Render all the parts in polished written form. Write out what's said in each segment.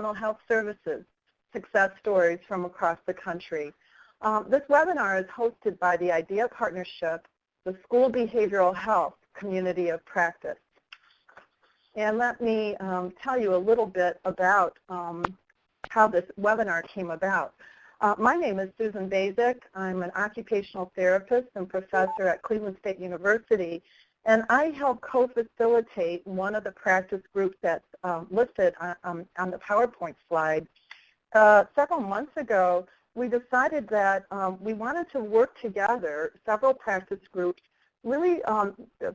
mental health services, success stories from across the country. This webinar is hosted by the IDEA Partnership, the School Behavioral Health Community of Practice. And let me tell you a little bit about how this webinar came about. My name is Susan Basic. I'm an occupational therapist and professor at Cleveland State University, and I help co-facilitate one of the practice groups that's listed on the PowerPoint slide. Several months ago, we decided that we wanted to work together, several practice groups, really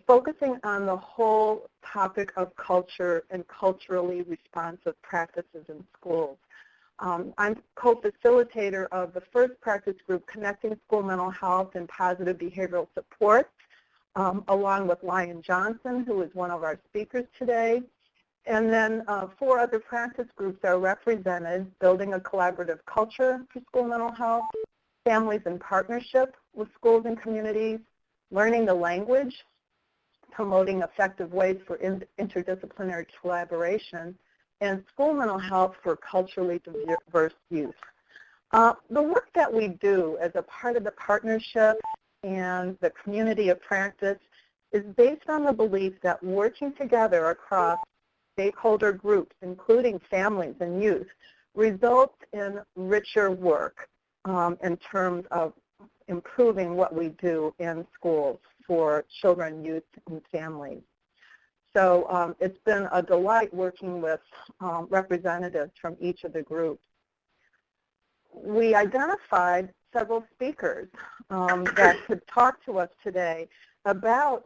focusing on the whole topic of culture and culturally responsive practices in schools. I'm co-facilitator of the first practice group, Connecting School Mental Health and Positive Behavioral Support, along with Lion Johnson, who is one of our speakers today. And then 4 other practice groups are represented: Building a Collaborative Culture for School Mental Health, Families in Partnership with Schools and Communities, Learning the Language, Promoting Effective Ways for Interdisciplinary Collaboration, and School Mental Health for Culturally Diverse Youth. The work that we do as a part of the partnership and the community of practice is based on the belief that working together across stakeholder groups, including families and youth, results in richer work in terms of improving what we do in schools for children, youth, and families. So it's been a delight working with representatives from each of the groups. We identified several speakers that could talk to us today about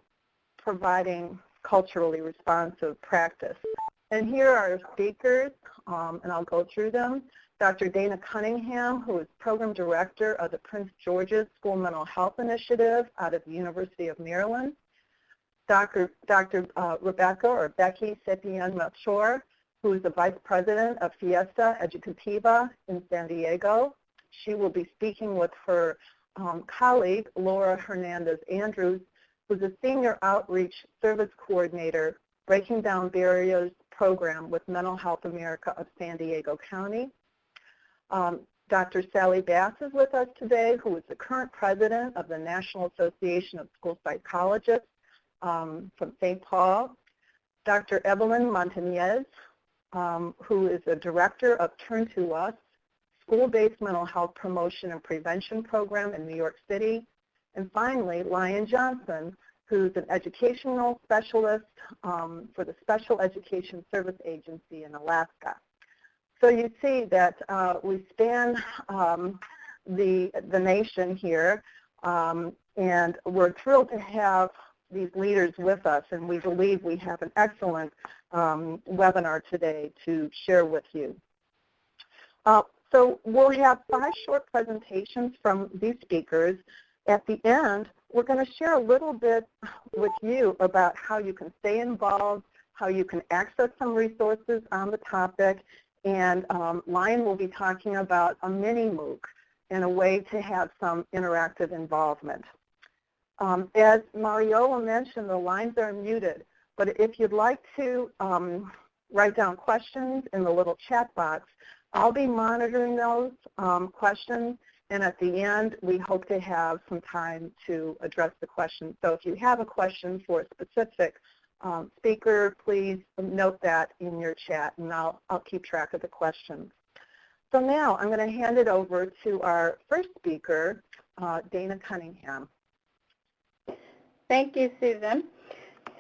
providing culturally responsive practice. And here are speakers, and I'll go through them. Dr. Dana Cunningham, who is Program Director of the Prince George's School Mental Health Initiative out of the University of Maryland. Dr. Rebecca or Becky Sepien-Melchor, who is the Vice President of Fiesta Educativa in San Diego. She will be speaking with her colleague, Laura Hernandez-Andrews, who's a Senior Outreach Service Coordinator, Breaking Down Barriers program with Mental Health America of San Diego County. Dr. Sally Bass is with us today, who is the current president of the National Association of School Psychologists from St. Paul. Dr. Evelyn Montañez, who is the director of Turn to Us, school-based mental health promotion and prevention program in New York City. And finally, Lion Johnson, who's an educational specialist for the Special Education Service Agency in Alaska. So you see that we span the nation here, and we're thrilled to have these leaders with us, and we believe we have an excellent webinar today to share with you. So we'll have 5 short presentations from these speakers. At the end, we're going to share a little bit with you about how you can stay involved, how you can access some resources on the topic, and Lion will be talking about a mini MOOC and a way to have some interactive involvement. As Mariola mentioned, the lines are muted, but if you'd like to write down questions in the little chat box, I'll be monitoring those questions, and at the end, we hope to have some time to address the questions. So if you have a question for a specific speaker, please note that in your chat, and I'll keep track of the questions. So now I'm going to hand it over to our first speaker, Dana Cunningham. Thank you, Susan.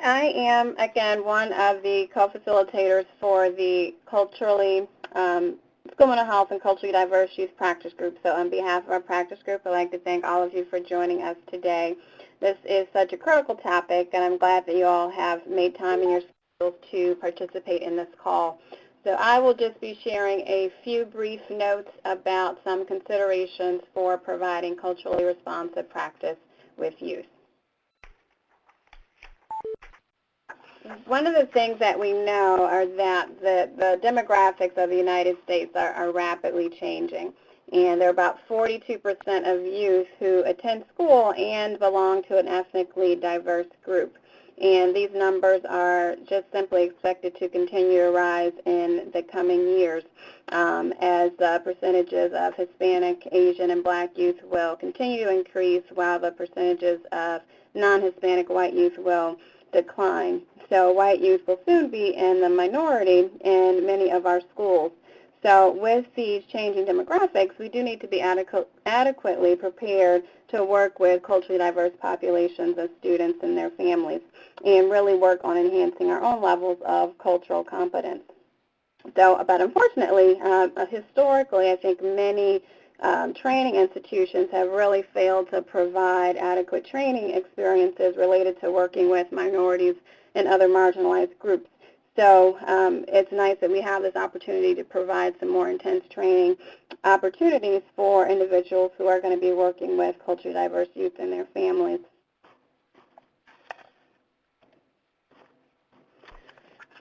I am, again, one of the co-facilitators for the School Mental Health and Culturally Diverse Youth Practice Group. So on behalf of our practice group, I'd like to thank all of you for joining us today. This is such a critical topic, and I'm glad that you all have made time in your schedules to participate in this call. So I will just be sharing a few brief notes about some considerations for providing culturally responsive practice with youth. One of the things that we know are that the demographics of the United States are rapidly changing. And there are about 42% of youth who attend school and belong to an ethnically diverse group. and these numbers are just simply expected to continue to rise in the coming years as the percentages of Hispanic, Asian, and Black youth will continue to increase while the percentages of non-Hispanic white youth will decline. So white youth will soon be in the minority in many of our schools. So with these changing demographics, we do need to be adequately prepared to work with culturally diverse populations of students and their families and really work on enhancing our own levels of cultural competence. So, but unfortunately, historically, I think many training institutions have really failed to provide adequate training experiences related to working with minorities and other marginalized groups. So it's nice that we have this opportunity to provide some more intense training opportunities for individuals who are going to be working with culturally diverse youth and their families.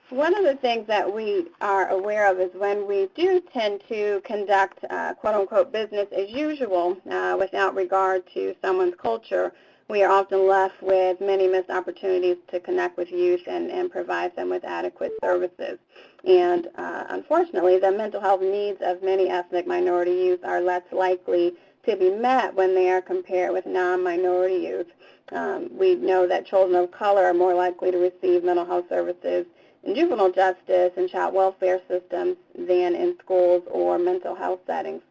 One of the things that we are aware of is when we do tend to conduct quote-unquote business as usual without regard to someone's culture, we are often left with many missed opportunities to connect with youth and provide them with adequate services. And unfortunately, the mental health needs of many ethnic minority youth are less likely to be met when they are compared with non-minority youth. We know that children of color are more likely to receive mental health services in juvenile justice and child welfare systems than in schools or mental health settings.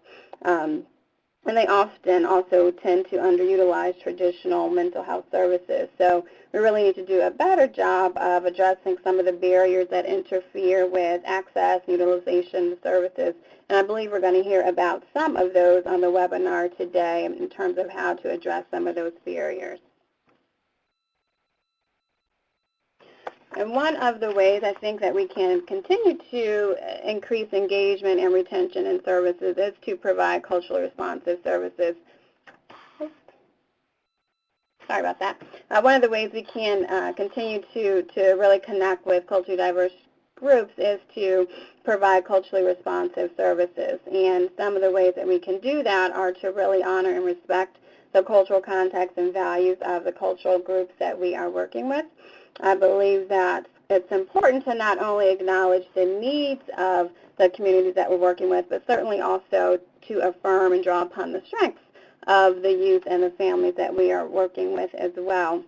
And they often also tend to underutilize traditional mental health services. So we really need to do a better job of addressing some of the barriers that interfere with access and utilization of services. And I believe we're going to hear about some of those on the webinar today in terms of how to address some of those barriers. And one of the ways I think that we can continue to increase engagement and retention in services is to provide culturally responsive services. Sorry about that. One of the ways we can continue to really connect with culturally diverse groups is to provide culturally responsive services. And some of the ways that we can do that are to really honor and respect the cultural context and values of the cultural groups that we are working with. I believe that it's important to not only acknowledge the needs of the communities that we're working with, but certainly also to affirm and draw upon the strengths of the youth and the families that we are working with as well.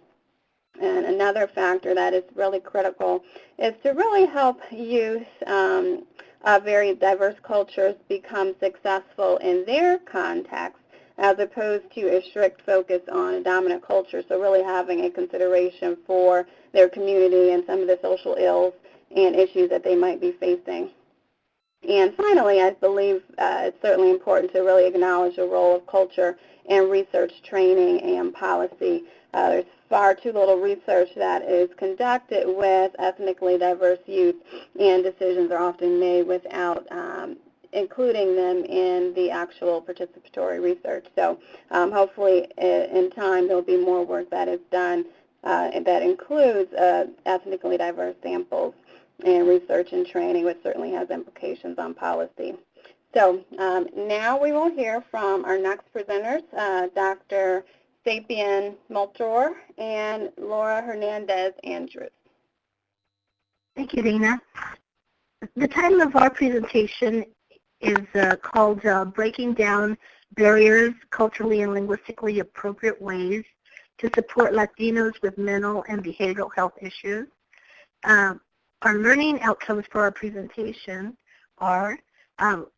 And another factor that is really critical is to really help youth of very diverse cultures become successful in their context, as opposed to a strict focus on a dominant culture. So really having a consideration for their community and some of the social ills and issues that they might be facing. And finally, I believe it's certainly important to really acknowledge the role of culture in research, training, and policy. There's far too little research that is conducted with ethnically diverse youth, and decisions are often made without including them in the actual participatory research. So hopefully in time there will be more work that is done that includes ethnically diverse samples and research and training, which certainly has implications on policy. So now we will hear from our next presenters, Dr. Sapien Multor and Laura Hernandez-Andrews. Thank you, Dana. The title of our presentation is called Breaking Down Barriers, Culturally and Linguistically Appropriate Ways to Support Latinos with Mental and Behavioral Health Issues. Our learning outcomes for our presentation are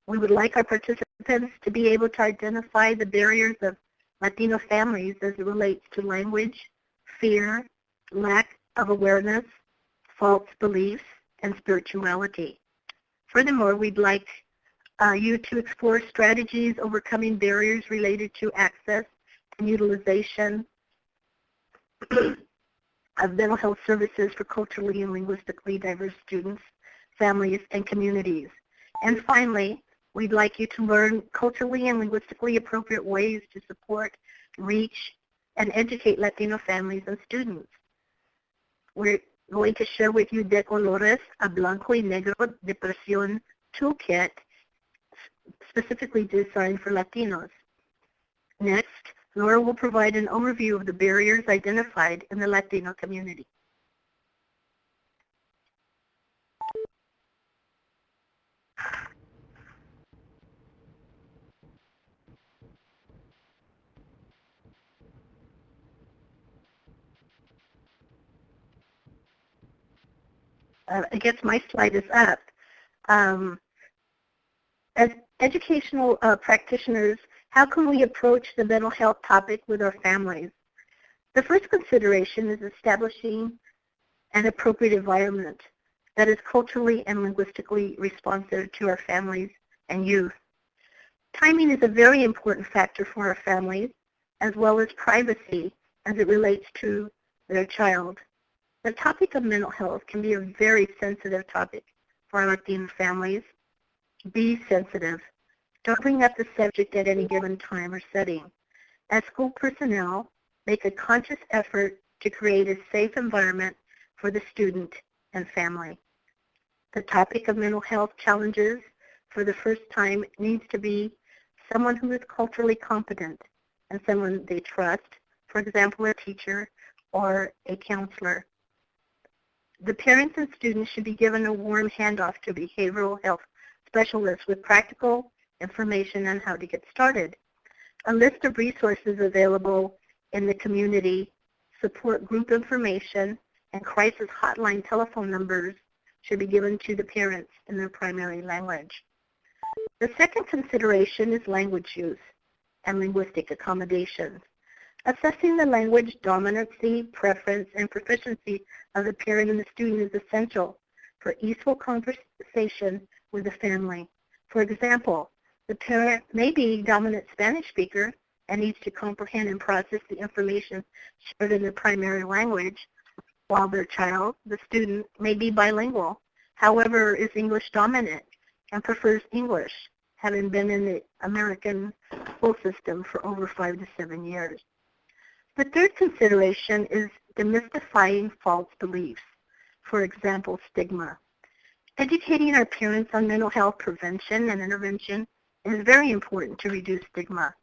we would like our participants to be able to identify the barriers of Latino families as it relates to language, fear, lack of awareness, false beliefs, and spirituality. Furthermore, we'd like you to explore strategies overcoming barriers related to access and utilization of mental health services for culturally and linguistically diverse students, families, and communities. And finally, we'd like you to learn culturally and linguistically appropriate ways to support, reach, and educate Latino families and students. We're going to share with you De Colores a Blanco y Negro Depresión Toolkit, specifically designed for Latinos. Next, Laura will provide an overview of the barriers identified in the Latino community. I guess my slide is up. As educational practitioners, how can we approach the mental health topic with our families? The first consideration is establishing an appropriate environment that is culturally and linguistically responsive to our families and youth. Timing is a very important factor for our families, as well as privacy as it relates to their child. The topic of mental health can be a very sensitive topic for our Latino families. Be sensitive. Don't bring up the subject at any given time or setting. As school personnel, make a conscious effort to create a safe environment for the student and family. The topic of mental health challenges for the first time needs to be someone who is culturally competent and someone they trust, for example, a teacher or a counselor. The parents and students should be given a warm handoff to behavioral health specialists with practical information on how to get started. A list of resources available in the community, support group information, and crisis hotline telephone numbers should be given to the parents in their primary language. The second consideration is language use and linguistic accommodations. Assessing the language dominancy, preference, and proficiency of the parent and the student is essential for easeful conversation with the family. For example, the parent may be a dominant Spanish speaker and needs to comprehend and process the information shared in their primary language, while their child, the student, may be bilingual, however, is English dominant and prefers English, having been in the American school system for over 5 to 7 years. The third consideration is demystifying false beliefs, for example, stigma. Educating our parents on mental health prevention and intervention is very important to reduce stigma.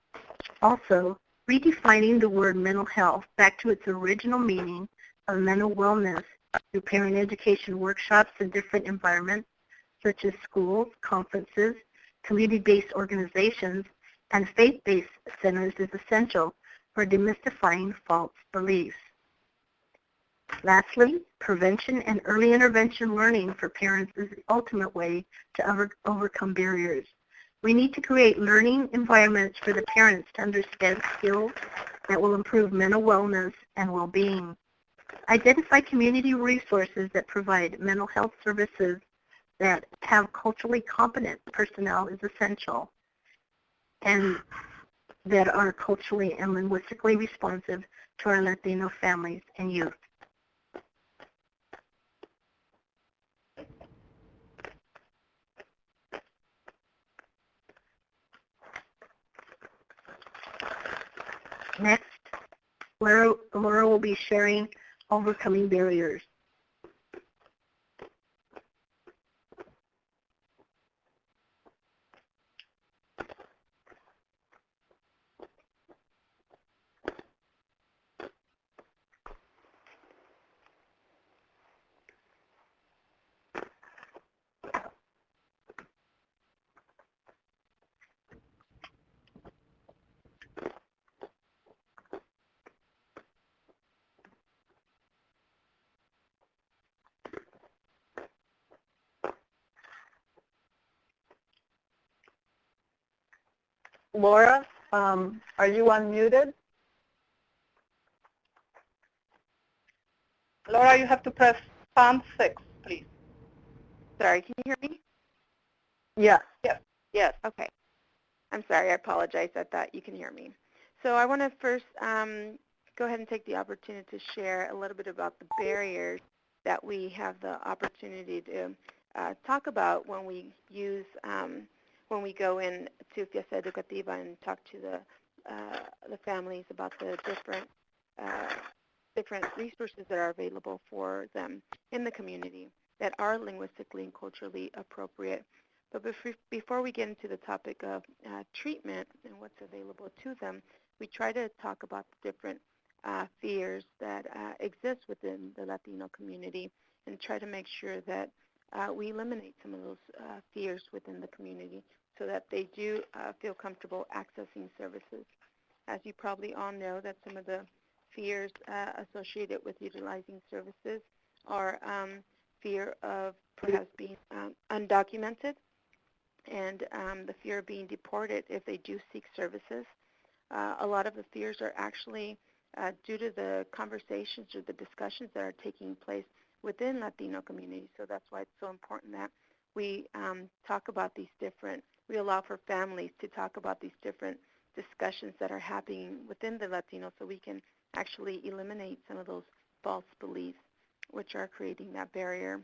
Also, redefining the word mental health back to its original meaning of mental wellness through parent education workshops in different environments, such as schools, conferences, community-based organizations, and faith-based centers is essential for demystifying false beliefs. Lastly, prevention and early intervention learning for parents is the ultimate way to overcome barriers. We need to create learning environments for the parents to understand skills that will improve mental wellness and well-being. Identify community resources that provide mental health services that have culturally competent personnel is essential, and that are culturally and linguistically responsive to our Latino families and youth. Next, Laura will be sharing overcoming barriers. Laura, are you unmuted? Laura, you have to press pound 6, please. Sorry, can you hear me? Yes. Yes. Okay. I'm sorry, I apologize. I thought you can hear me. So I want to first go ahead and take the opportunity to share a little bit about the barriers that we have the opportunity to talk about when we use, when we go in to Fiesta Educativa and talk to the families about the different resources that are available for them in the community that are linguistically and culturally appropriate. But before we get into the topic of treatment and what's available to them, we try to talk about the different fears that exist within the Latino community and try to make sure that we eliminate some of those fears within the community so that they do feel comfortable accessing services. As you probably all know, that some of the fears associated with utilizing services are fear of perhaps being undocumented, and the fear of being deported if they do seek services. A lot of the fears are actually due to the conversations or the discussions that are taking place within Latino communities. So that's why it's so important that we talk about these different, we allow for families to talk about these different discussions that are happening within the Latino, so we can actually eliminate some of those false beliefs which are creating that barrier.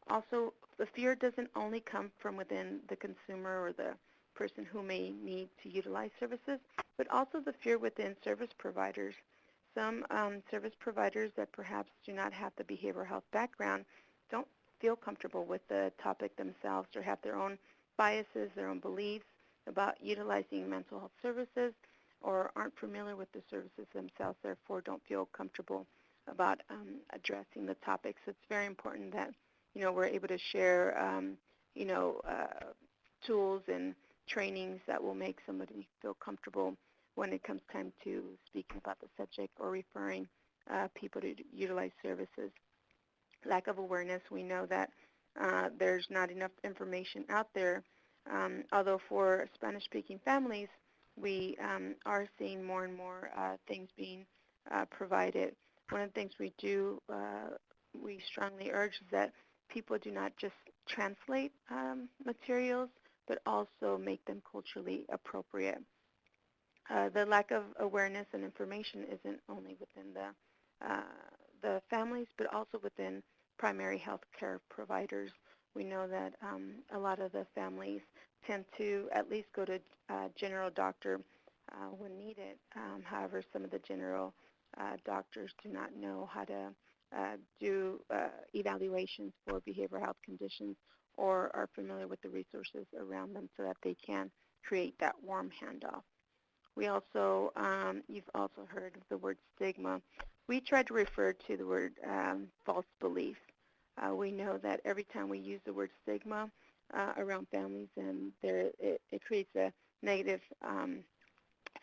Also, the fear doesn't only come from within the consumer or the person who may need to utilize services, but also the fear within service providers. Some service providers that perhaps do not have the behavioral health background don't feel comfortable with the topic themselves or have their own biases, their own beliefs about utilizing mental health services, or aren't familiar with the services themselves, therefore don't feel comfortable about addressing the topic. So it's very important that we're able to share tools and trainings that will make somebody feel comfortable when it comes time to speaking about the subject or referring people to utilize services. Lack of awareness, we know that there's not enough information out there, although for Spanish-speaking families, we are seeing more and more things being provided. One of the things we do, we strongly urge is that people do not just translate materials, but also make them culturally appropriate. The lack of awareness and information isn't only within the families, but also within primary health care providers. We know that a lot of the families tend to at least go to general doctor when needed. However, some of the general doctors do not know how to do evaluations for behavioral health conditions or are familiar with the resources around them so that they can create that warm handoff. We also, you've also heard of the word stigma. We try to refer to the word false belief. We know that every time we use the word stigma around families, and it creates a negative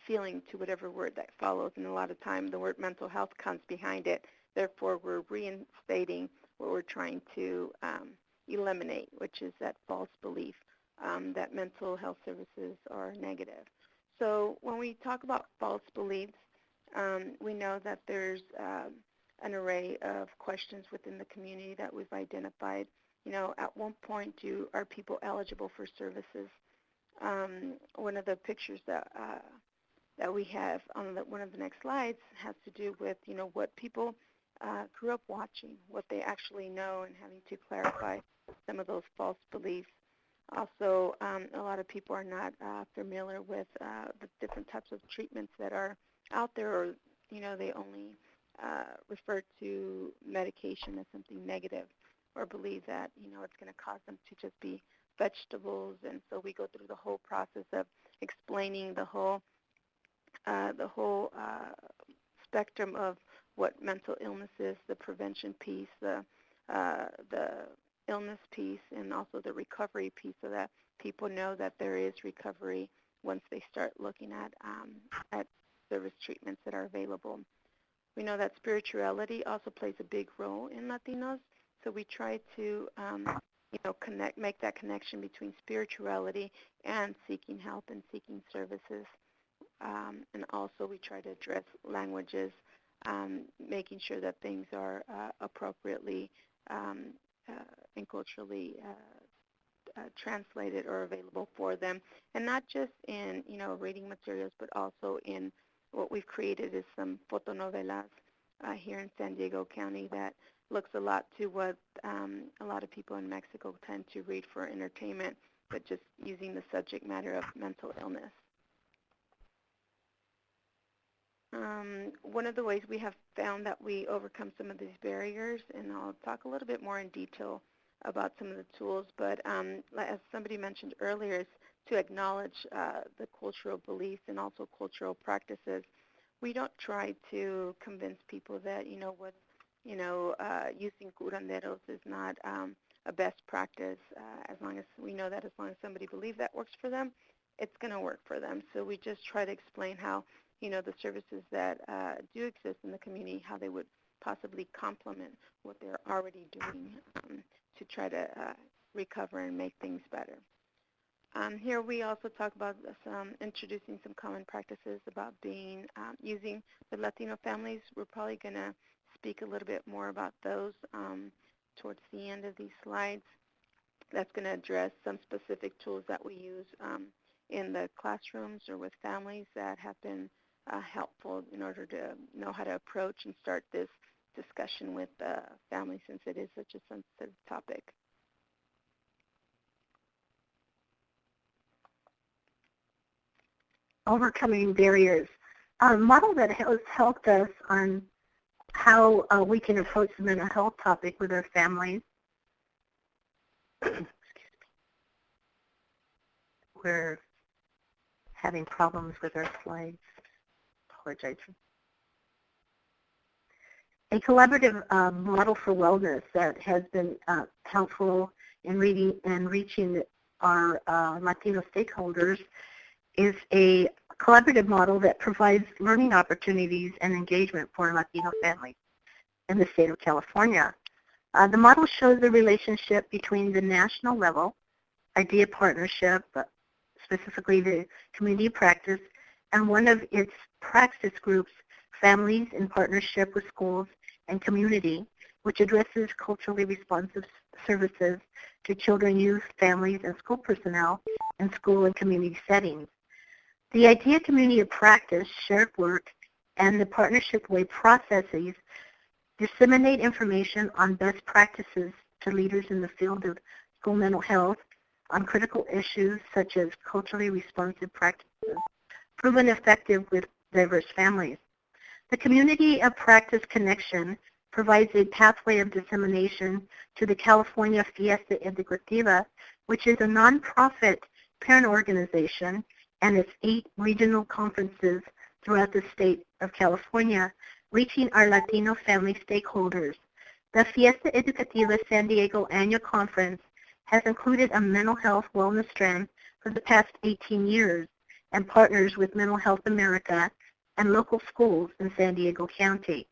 feeling to whatever word that follows, and a lot of time the word mental health comes behind it. Therefore, we're reinstating what we're trying to eliminate, which is that false belief that mental health services are negative. So when we talk about false beliefs, we know that there's an array of questions within the community that we've identified. At one point, are people eligible for services? One of the pictures that we have on one of the next slides has to do with, what people grew up watching, what they actually know, and having to clarify some of those false beliefs. Also, a lot of people are not familiar with the different types of treatments that are out there, or, they only refer to medication as something negative, or believe that, it's going to cause them to just be vegetables. And so we go through the whole process of explaining the whole spectrum of what mental illness is, the prevention piece, the illness piece, and also the recovery piece, so that people know that there is recovery once they start looking at service treatments that are available. We know that spirituality also plays a big role in Latinos, so we try to make that connection between spirituality and seeking help and seeking services. And also we try to address languages, making sure that things are appropriately and culturally translated or available for them, and not just in reading materials, but also in what we've created is some fotonovelas here in San Diego County that looks a lot to what a lot of people in Mexico tend to read for entertainment, but just using the subject matter of mental illness. One of the ways we have found that we overcome some of these barriers, and I'll talk a little bit more in detail about some of the tools, but as somebody mentioned earlier, is to acknowledge the cultural beliefs and also cultural practices. We don't try to convince people that, using curanderos is not a best practice. As long as we know that, as long as somebody believes that works for them, it's going to work for them. So we just try to explain how, the services that do exist in the community, how they would possibly complement what they're already doing to try to recover and make things better. Here we also talk about introducing some common practices about using the Latino families. We're probably going to speak a little bit more about those towards the end of these slides. That's going to address some specific tools that we use in the classrooms or with families that have been helpful in order to know how to approach and start this discussion with families, since it is such a sensitive topic. Overcoming barriers. A model that has helped us on how we can approach the mental health topic with our families. We're having problems with our slides. Apologize. A collaborative model for wellness that has been helpful in reaching our Latino stakeholders is a collaborative model that provides learning opportunities and engagement for Latino families in the state of California. The model shows the relationship between the national level, IDEA partnership, specifically the community practice, and one of its practice groups, families in partnership with schools and community, which addresses culturally responsive services to children, youth, families, and school personnel in school and community settings. The IDEA community of practice, shared work, and the partnership way processes disseminate information on best practices to leaders in the field of school mental health on critical issues such as culturally responsive practices, proven effective with diverse families. The community of practice connection provides a pathway of dissemination to the California Fiesta Educativa, which is a nonprofit parent organization, and its 8 regional conferences throughout the state of California, reaching our Latino family stakeholders. The Fiesta Educativa San Diego Annual Conference has included a mental health wellness strand for the past 18 years and partners with Mental Health America and local schools in San Diego County.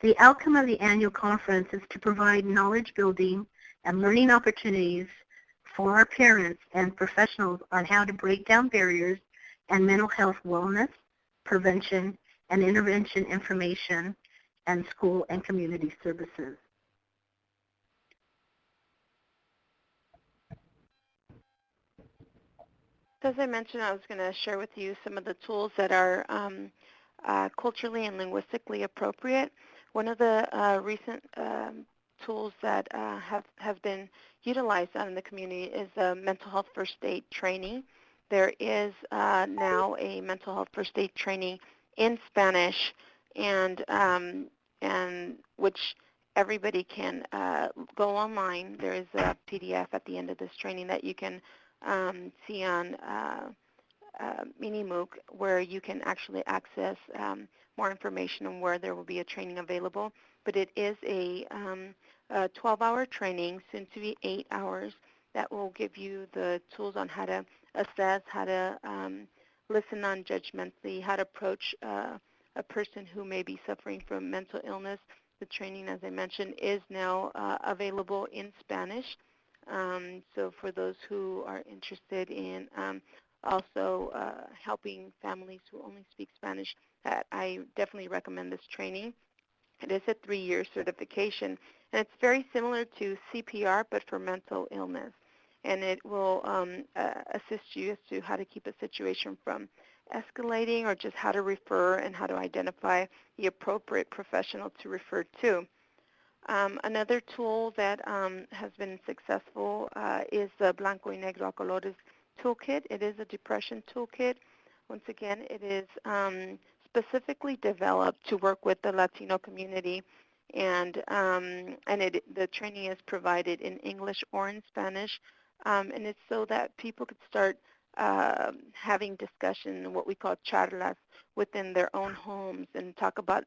The outcome of the annual conference is to provide knowledge building and learning opportunities for our parents and professionals on how to break down barriers and mental health wellness, prevention, and intervention information, and school and community services. As I mentioned, I was going to share with you some of the tools that are culturally and linguistically appropriate. One of the recent tools that have been utilized out in the community is mental health first aid training. There is now a mental health first aid training in Spanish, and which everybody can go online. There is a PDF at the end of this training that you can see on MiniMOOC, where you can actually access more information on where there will be a training available. But it is a 12-hour training, soon to be 8 hours, that will give you the tools on how to assess, how to listen non-judgmentally, how to approach a person who may be suffering from mental illness. The training, as I mentioned, is now available in Spanish. So for those who are interested in also helping families who only speak Spanish, I definitely recommend this training. It is a 3-year certification, and it's very similar to CPR, but for mental illness. And it will assist you as to how to keep a situation from escalating, or just how to refer and how to identify the appropriate professional to refer to. Another tool that has been successful is the Blanco y Negro a Colores toolkit. It is a depression toolkit. Once again, it is specifically developed to work with the Latino community, and the training is provided in English or in Spanish, and it's so that people could start having discussion, what we call charlas, within their own homes, and talk about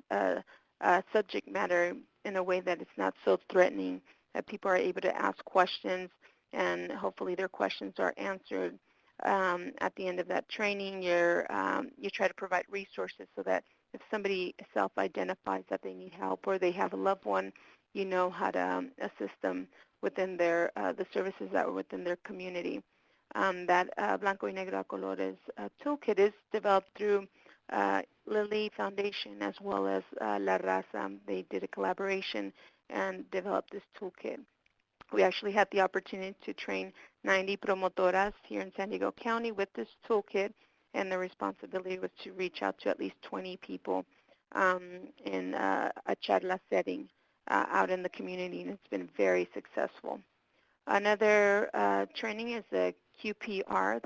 subject matter in a way that it's not so threatening, that people are able to ask questions, and hopefully their questions are answered. At the end of that training, you try to provide resources so that if somebody self-identifies that they need help or they have a loved one, you know how to assist them within their the services that are within their community. That Blanco y Negro a Colores toolkit is developed through Lilly Foundation as well as La Raza. They did a collaboration and developed this toolkit. We actually had the opportunity to train 90 promotoras here in San Diego County with this toolkit, and the responsibility was to reach out to at least 20 people in a charla setting out in the community, and it's been very successful. Another training is the QPR.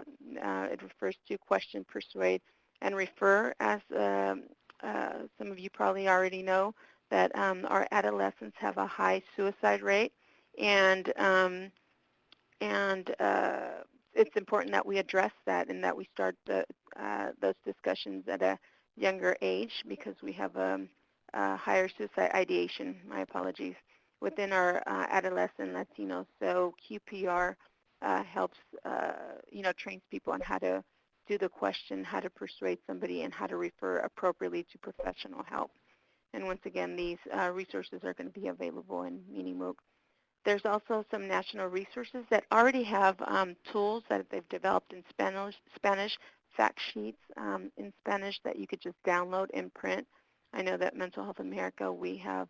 It refers to question, persuade, and refer. As some of you probably already know, that our adolescents have a high suicide rate, and it's important that we address that and that we start those discussions at a younger age, because we have a higher suicide ideation, my apologies, within our adolescent Latinos. So QPR helps, trains people on how to do the question, how to persuade somebody, and how to refer appropriately to professional help. And once again, these resources are going to be available in MiniMOOC. There's also some national resources that already have tools that they've developed in Spanish fact sheets in Spanish that you could just download and print. I know that Mental Health America, we have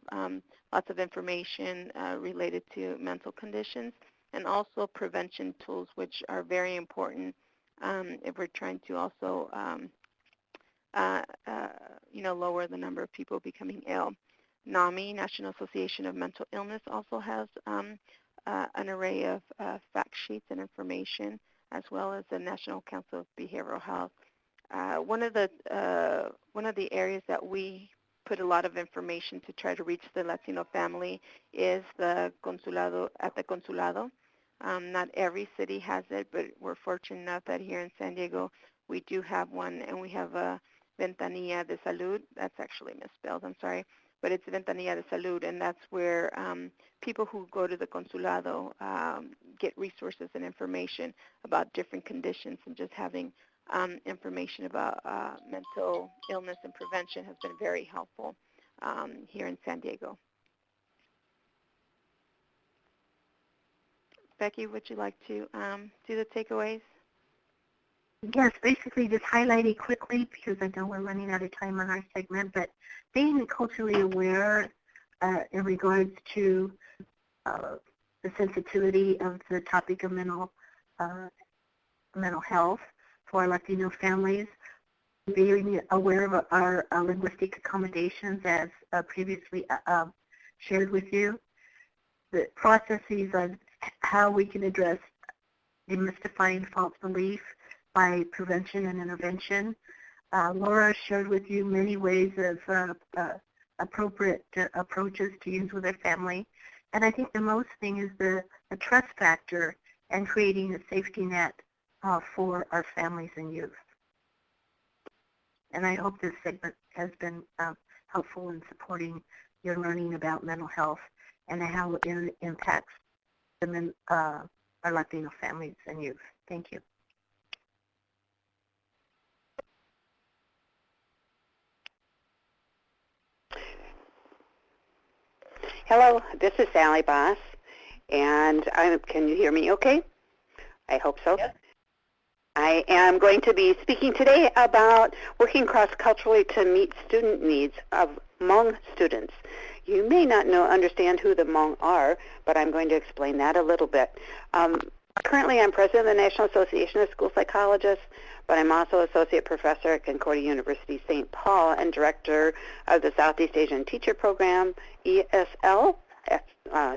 lots of information related to mental conditions, and also prevention tools, which are very important if we're trying to also lower the number of people becoming ill. NAMI, National Association of Mental Illness, also has an array of fact sheets and information, as well as the National Council of Behavioral Health. One of the areas that we put a lot of information to try to reach the Latino family is the consulado, at the consulado. Not every city has it, but we're fortunate enough that here in San Diego we do have one, and we have a Ventanilla de Salud. That's actually misspelled, I'm sorry, but it's Ventanilla de Salud, and that's where people who go to the consulado get resources and information about different conditions, and just having information about mental illness and prevention has been very helpful here in San Diego. Becky, would you like to do the takeaways? Yes, basically just highlighting quickly, because I know we're running out of time on our segment, but being culturally aware in regards to the sensitivity of the topic of mental health for our Latino families, being aware of our linguistic accommodations as previously shared with you, the processes of how we can address demystifying false belief by prevention and intervention. Laura shared with you many ways of appropriate approaches to use with their family. And I think the most thing is the trust factor and creating a safety net for our families and youth. And I hope this segment has been helpful in supporting your learning about mental health and how it impacts our Latino families and youth. Thank you. Hello, this is Sally Boss, and can you hear me okay? I hope so. Yes. I am going to be speaking today about working cross-culturally to meet student needs of Hmong students. You may not understand who the Hmong are, but I'm going to explain that a little bit. Currently, I'm president of the National Association of School Psychologists, but I'm also associate professor at Concordia University St. Paul and director of the Southeast Asian Teacher Program, ESL,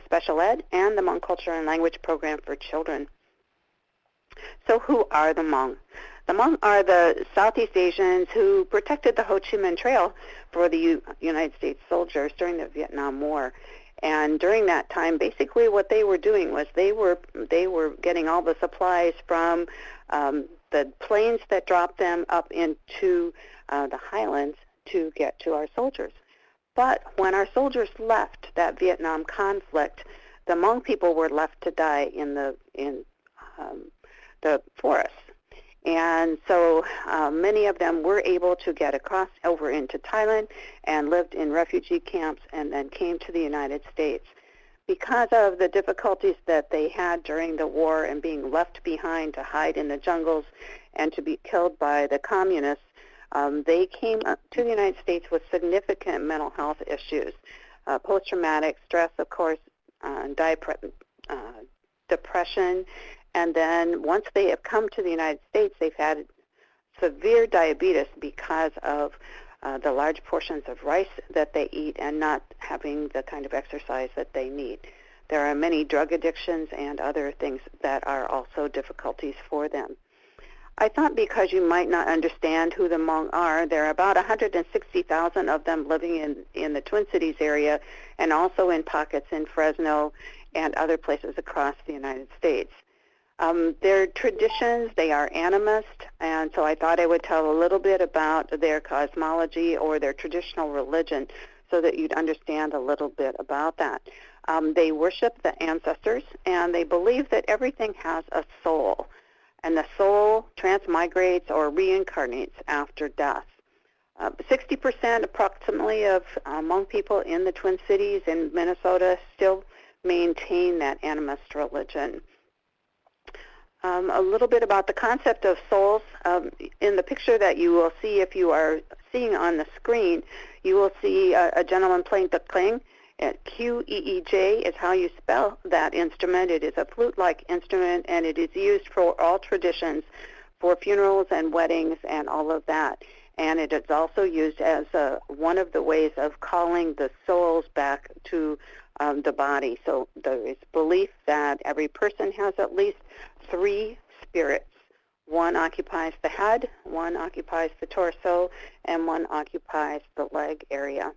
Special Ed, and the Hmong Culture and Language Program for Children. So who are the Hmong? The Hmong are the Southeast Asians who protected the Ho Chi Minh Trail for the United States soldiers during the Vietnam War. And during that time, basically what they were doing was they were getting all the supplies from the planes that dropped them up into the highlands to get to our soldiers. But when our soldiers left that Vietnam conflict, the Hmong people were left to die in the forests. And so many of them were able to get across over into Thailand and lived in refugee camps and then came to the United States. Because of the difficulties that they had during the war and being left behind to hide in the jungles and to be killed by the communists, they came to the United States with significant mental health issues, post-traumatic stress, of course, depression, and then once they have come to the United States, they've had severe diabetes because of the large portions of rice that they eat and not having the kind of exercise that they need. There are many drug addictions and other things that are also difficulties for them. I thought because you might not understand who the Hmong are, there are about 160,000 of them living in the Twin Cities area and also in pockets in Fresno and other places across the United States. Their traditions, they are animist, and so I thought I would tell a little bit about their cosmology or their traditional religion so that you'd understand a little bit about that. They worship the ancestors, and they believe that everything has a soul, and the soul transmigrates or reincarnates after death. 60% approximately of Hmong people in the Twin Cities in Minnesota still maintain that animist religion. A little bit about the concept of souls. In the picture that you will see, if you are seeing on the screen, you will see a gentleman playing the kling. Q-E-E-J is how you spell that instrument. It is a flute-like instrument, and it is used for all traditions, for funerals and weddings and all of that. And it is also used as one of the ways of calling the souls back to the body. So there is belief that every person has at least 3 spirits. One occupies the head, one occupies the torso, and one occupies the leg area.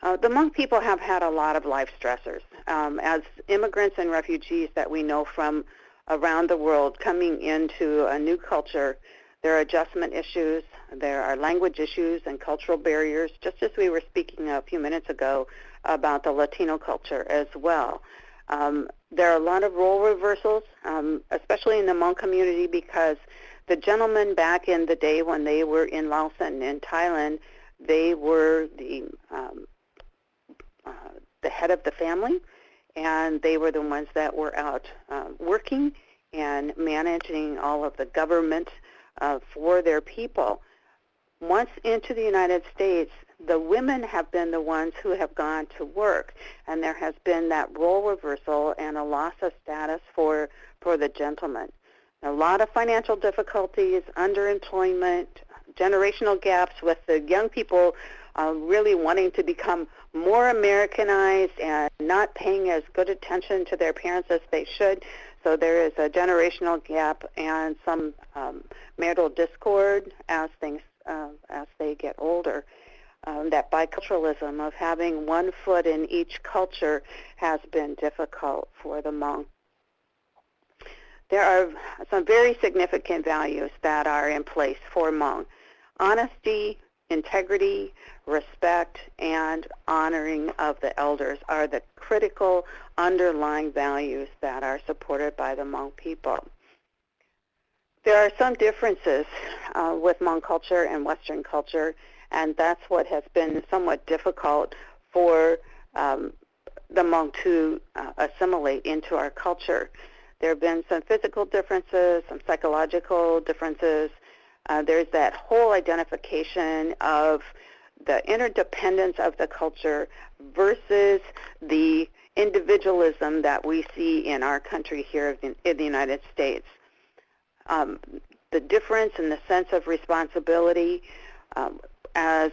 The Hmong people have had a lot of life stressors. As immigrants and refugees that we know from around the world coming into a new culture, there are adjustment issues, there are language issues and cultural barriers, just as we were speaking a few minutes ago about the Latino culture as well. There are a lot of role reversals, especially in the Hmong community, because the gentlemen back in the day when they were in Laos and in Thailand, they were the head of the family, and they were the ones that were out working and managing all of the government for their people. Once into the United States, the women have been the ones who have gone to work, and there has been that role reversal and a loss of status for the gentleman. A lot of financial difficulties, underemployment, generational gaps with the young people really wanting to become more Americanized and not paying as good attention to their parents as they should. So there is a generational gap and some marital discord as they get older. That biculturalism of having one foot in each culture has been difficult for the Hmong. There are some very significant values that are in place for Hmong. Honesty, integrity, respect, and honoring of the elders are the critical underlying values that are supported by the Hmong people. There are some differences with Hmong culture and Western culture, and that's what has been somewhat difficult for the Hmong to assimilate into our culture. There have been some physical differences, some psychological differences. There's that whole identification of the interdependence of the culture versus the individualism that we see in our country here in the United States. The difference in the sense of responsibility as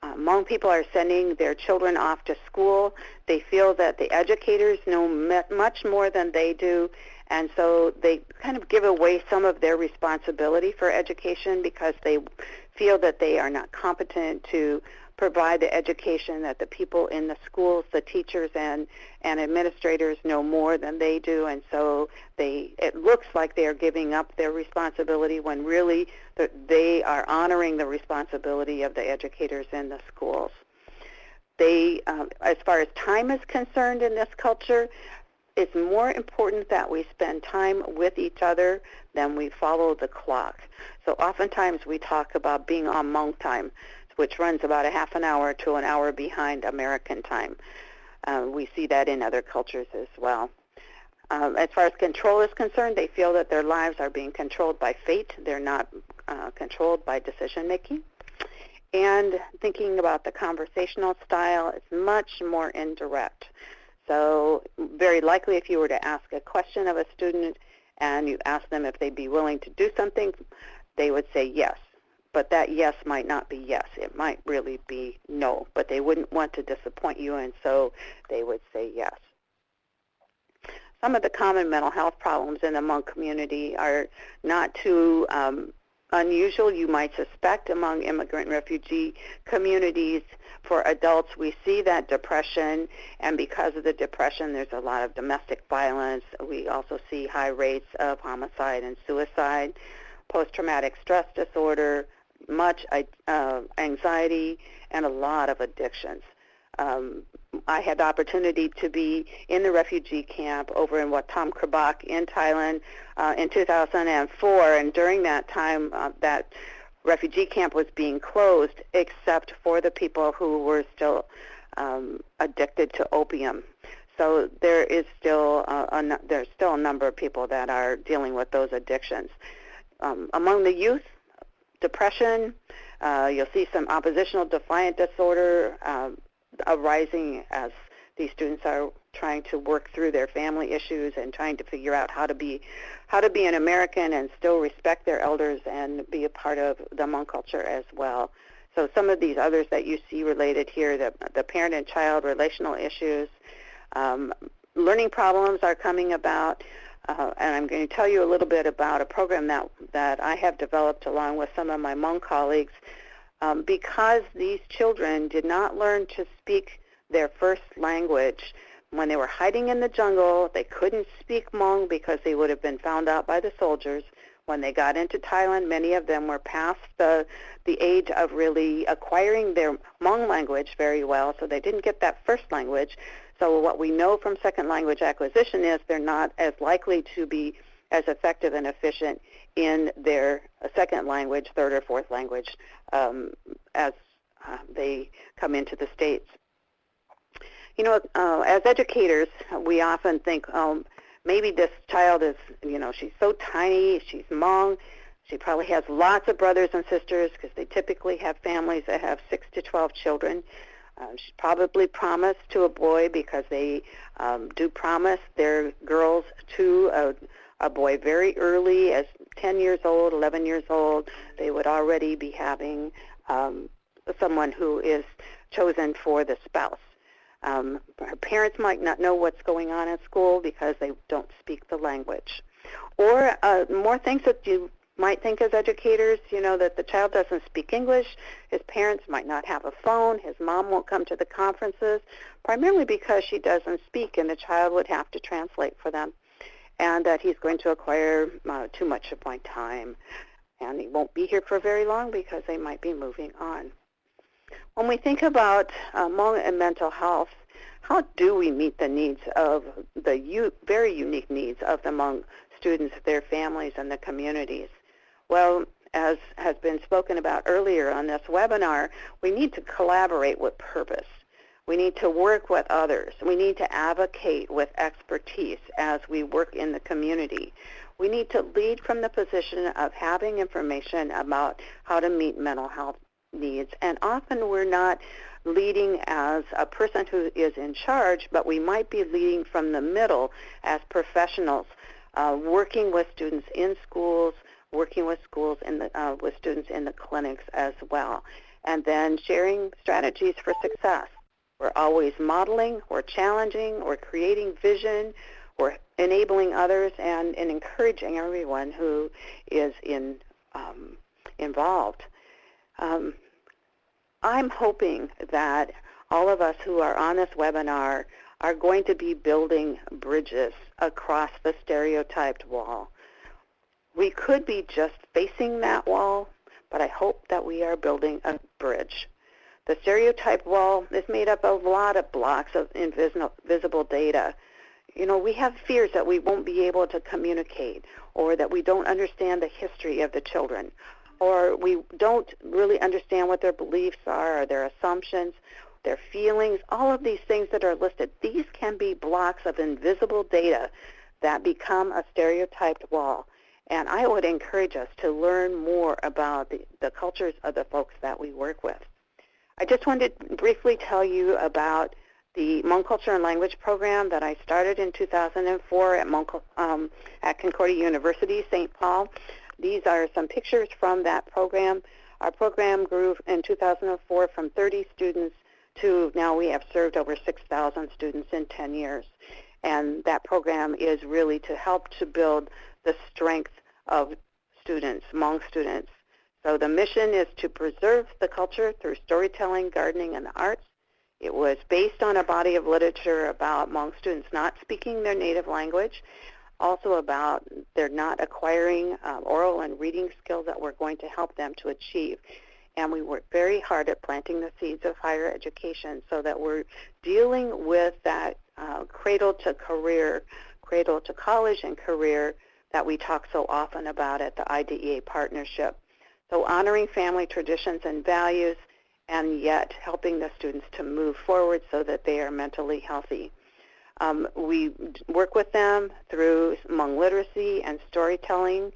Hmong people are sending their children off to school, they feel that the educators know much more than they do, and so they kind of give away some of their responsibility for education because they feel that they are not competent to provide the education that the people in the schools, the teachers and administrators know more than they do, and so it looks like they are giving up their responsibility when really they are honoring the responsibility of the educators in the schools. They, as far as time is concerned in this culture, it's more important that we spend time with each other than we follow the clock. So oftentimes we talk about being on Hmong time, which runs about a half an hour to an hour behind American time. We see that in other cultures as well. As far as control is concerned, they feel that their lives are being controlled by fate. They're not controlled by decision making. And thinking about the conversational style, it's much more indirect. So very likely if you were to ask a question of a student and you ask them if they'd be willing to do something, they would say yes. But that yes might not be yes. It might really be no. But they wouldn't want to disappoint you, and so they would say yes. Some of the common mental health problems in the Hmong community are not too unusual, you might suspect, among immigrant and refugee communities. For adults, we see that depression, and because of the depression, there's a lot of domestic violence. We also see high rates of homicide and suicide, post-traumatic stress disorder, much anxiety, and a lot of addictions. I had the opportunity to be in the refugee camp over in Wat Tam Krabak in Thailand in 2004, and during that time, that refugee camp was being closed except for the people who were still addicted to opium. So there is still there's still a number of people that are dealing with those addictions. Among the youth, depression, you'll see some oppositional defiant disorder arising as these students are trying to work through their family issues and trying to figure out how to be an American and still respect their elders and be a part of the Hmong culture as well. So some of these others that you see related here, the parent and child relational issues, learning problems are coming about, and I'm going to tell you a little bit about a program that I have developed along with some of my Hmong colleagues. Because these children did not learn to speak their first language when they were hiding in the jungle. They couldn't speak Hmong because they would have been found out by the soldiers. When they got into Thailand, many of them were past the age of really acquiring their Hmong language very well, so they didn't get that first language. So what we know from second language acquisition is they're not as likely to be as effective and efficient in their second language, third or fourth language, as they come into the States. You know, as educators, we often think, maybe this child is, she's so tiny, she's Hmong, she probably has lots of brothers and sisters because they typically have families that have 6 to 12 children. She's probably promised to a boy because they do promise their girls to a boy very early, as 10 years old, 11 years old. They would already be having someone who is chosen for the spouse. Her parents might not know what's going on at school because they don't speak the language. Or more things that you might think as educators, that the child doesn't speak English, his parents might not have a phone, his mom won't come to the conferences, primarily because she doesn't speak and the child would have to translate for them, and that he's going to acquire too much of my time, and he won't be here for very long because they might be moving on. When we think about Hmong and mental health, how do we meet the needs of the very unique needs of the Hmong students, their families, and the communities? Well, as has been spoken about earlier on this webinar, we need to collaborate with purpose. We need to work with others. We need to advocate with expertise as we work in the community. We need to lead from the position of having information about how to meet mental health needs. And often we're not leading as a person who is in charge, but we might be leading from the middle as professionals, working with students in schools, working with with students in the clinics as well, and then sharing strategies for success. We're always modeling, we're challenging, we're creating vision, we're enabling others, and encouraging everyone who is involved. I'm hoping that all of us who are on this webinar are going to be building bridges across the stereotyped wall. We could be just facing that wall, but I hope that we are building a bridge. The stereotype wall is made up of a lot of blocks of invisible data. we have fears that we won't be able to communicate, or that we don't understand the history of the children, or we don't really understand what their beliefs are, or their assumptions, their feelings, all of these things that are listed. These can be blocks of invisible data that become a stereotyped wall. And I would encourage us to learn more about the cultures of the folks that we work with. I just wanted to briefly tell you about the Hmong Culture and Language program that I started in 2004 at Concordia University, St. Paul. These are some pictures from that program. Our program grew in 2004 from 30 students to now we have served over 6,000 students in 10 years. And that program is really to help to build the strength of students, Hmong students. So the mission is to preserve the culture through storytelling, gardening, and the arts. It was based on a body of literature about Hmong students not speaking their native language, also about they're not acquiring oral and reading skills that we're going to help them to achieve. And we work very hard at planting the seeds of higher education so that we're dealing with that cradle to career, cradle to college and career that we talk so often about at the IDEA partnership. So honoring family traditions and values, and yet helping the students to move forward so that they are mentally healthy. We work with them through Hmong literacy and storytelling.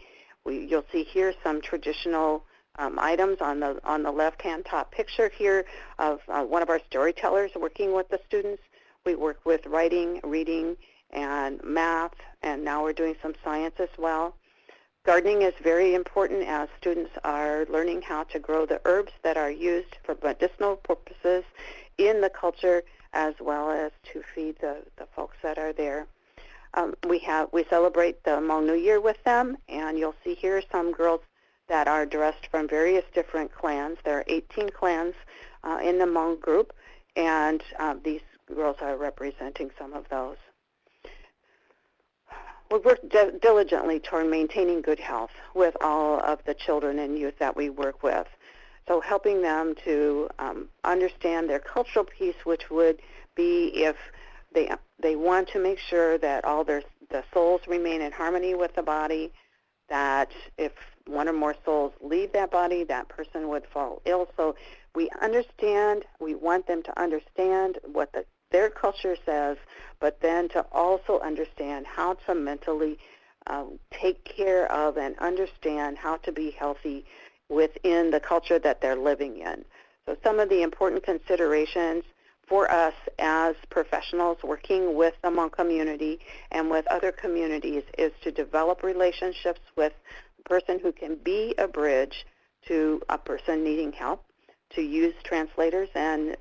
You'll see here some traditional items on the left-hand top picture here of one of our storytellers working with the students. We work with writing, reading, and math, and now we're doing some science as well. Gardening is very important as students are learning how to grow the herbs that are used for medicinal purposes in the culture, as well as to feed the folks that are there. We celebrate the Hmong New Year with them, and you'll see here some girls that are dressed from various different clans. There are 18 clans in the Hmong group, and these girls are representing some of those. We work diligently toward maintaining good health with all of the children and youth that we work with. So helping them to understand their cultural piece, which would be if they want to make sure that all the souls remain in harmony with the body, that if one or more souls leave that body, that person would fall ill. So we want them to understand what their culture says, but then to also understand how to mentally take care of and understand how to be healthy within the culture that they're living in. So some of the important considerations for us as professionals working with the Hmong community and with other communities is to develop relationships with a person who can be a bridge to a person needing help, to use translators and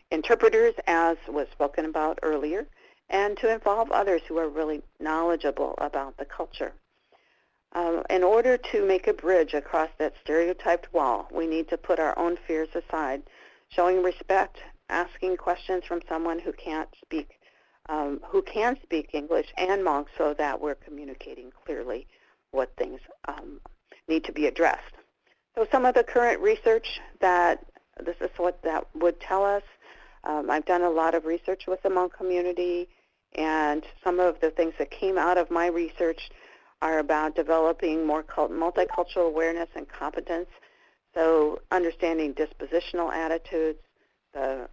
interpreters, as was spoken about earlier, and to involve others who are really knowledgeable about the culture. In order to make a bridge across that stereotyped wall, we need to put our own fears aside, showing respect, asking questions from someone who can speak English and Hmong, so that we're communicating clearly what things need to be addressed. So some of the current research this is what that would tell us. I've done a lot of research with the Hmong community, and some of the things that came out of my research are about developing more multicultural awareness and competence, so understanding dispositional attitudes,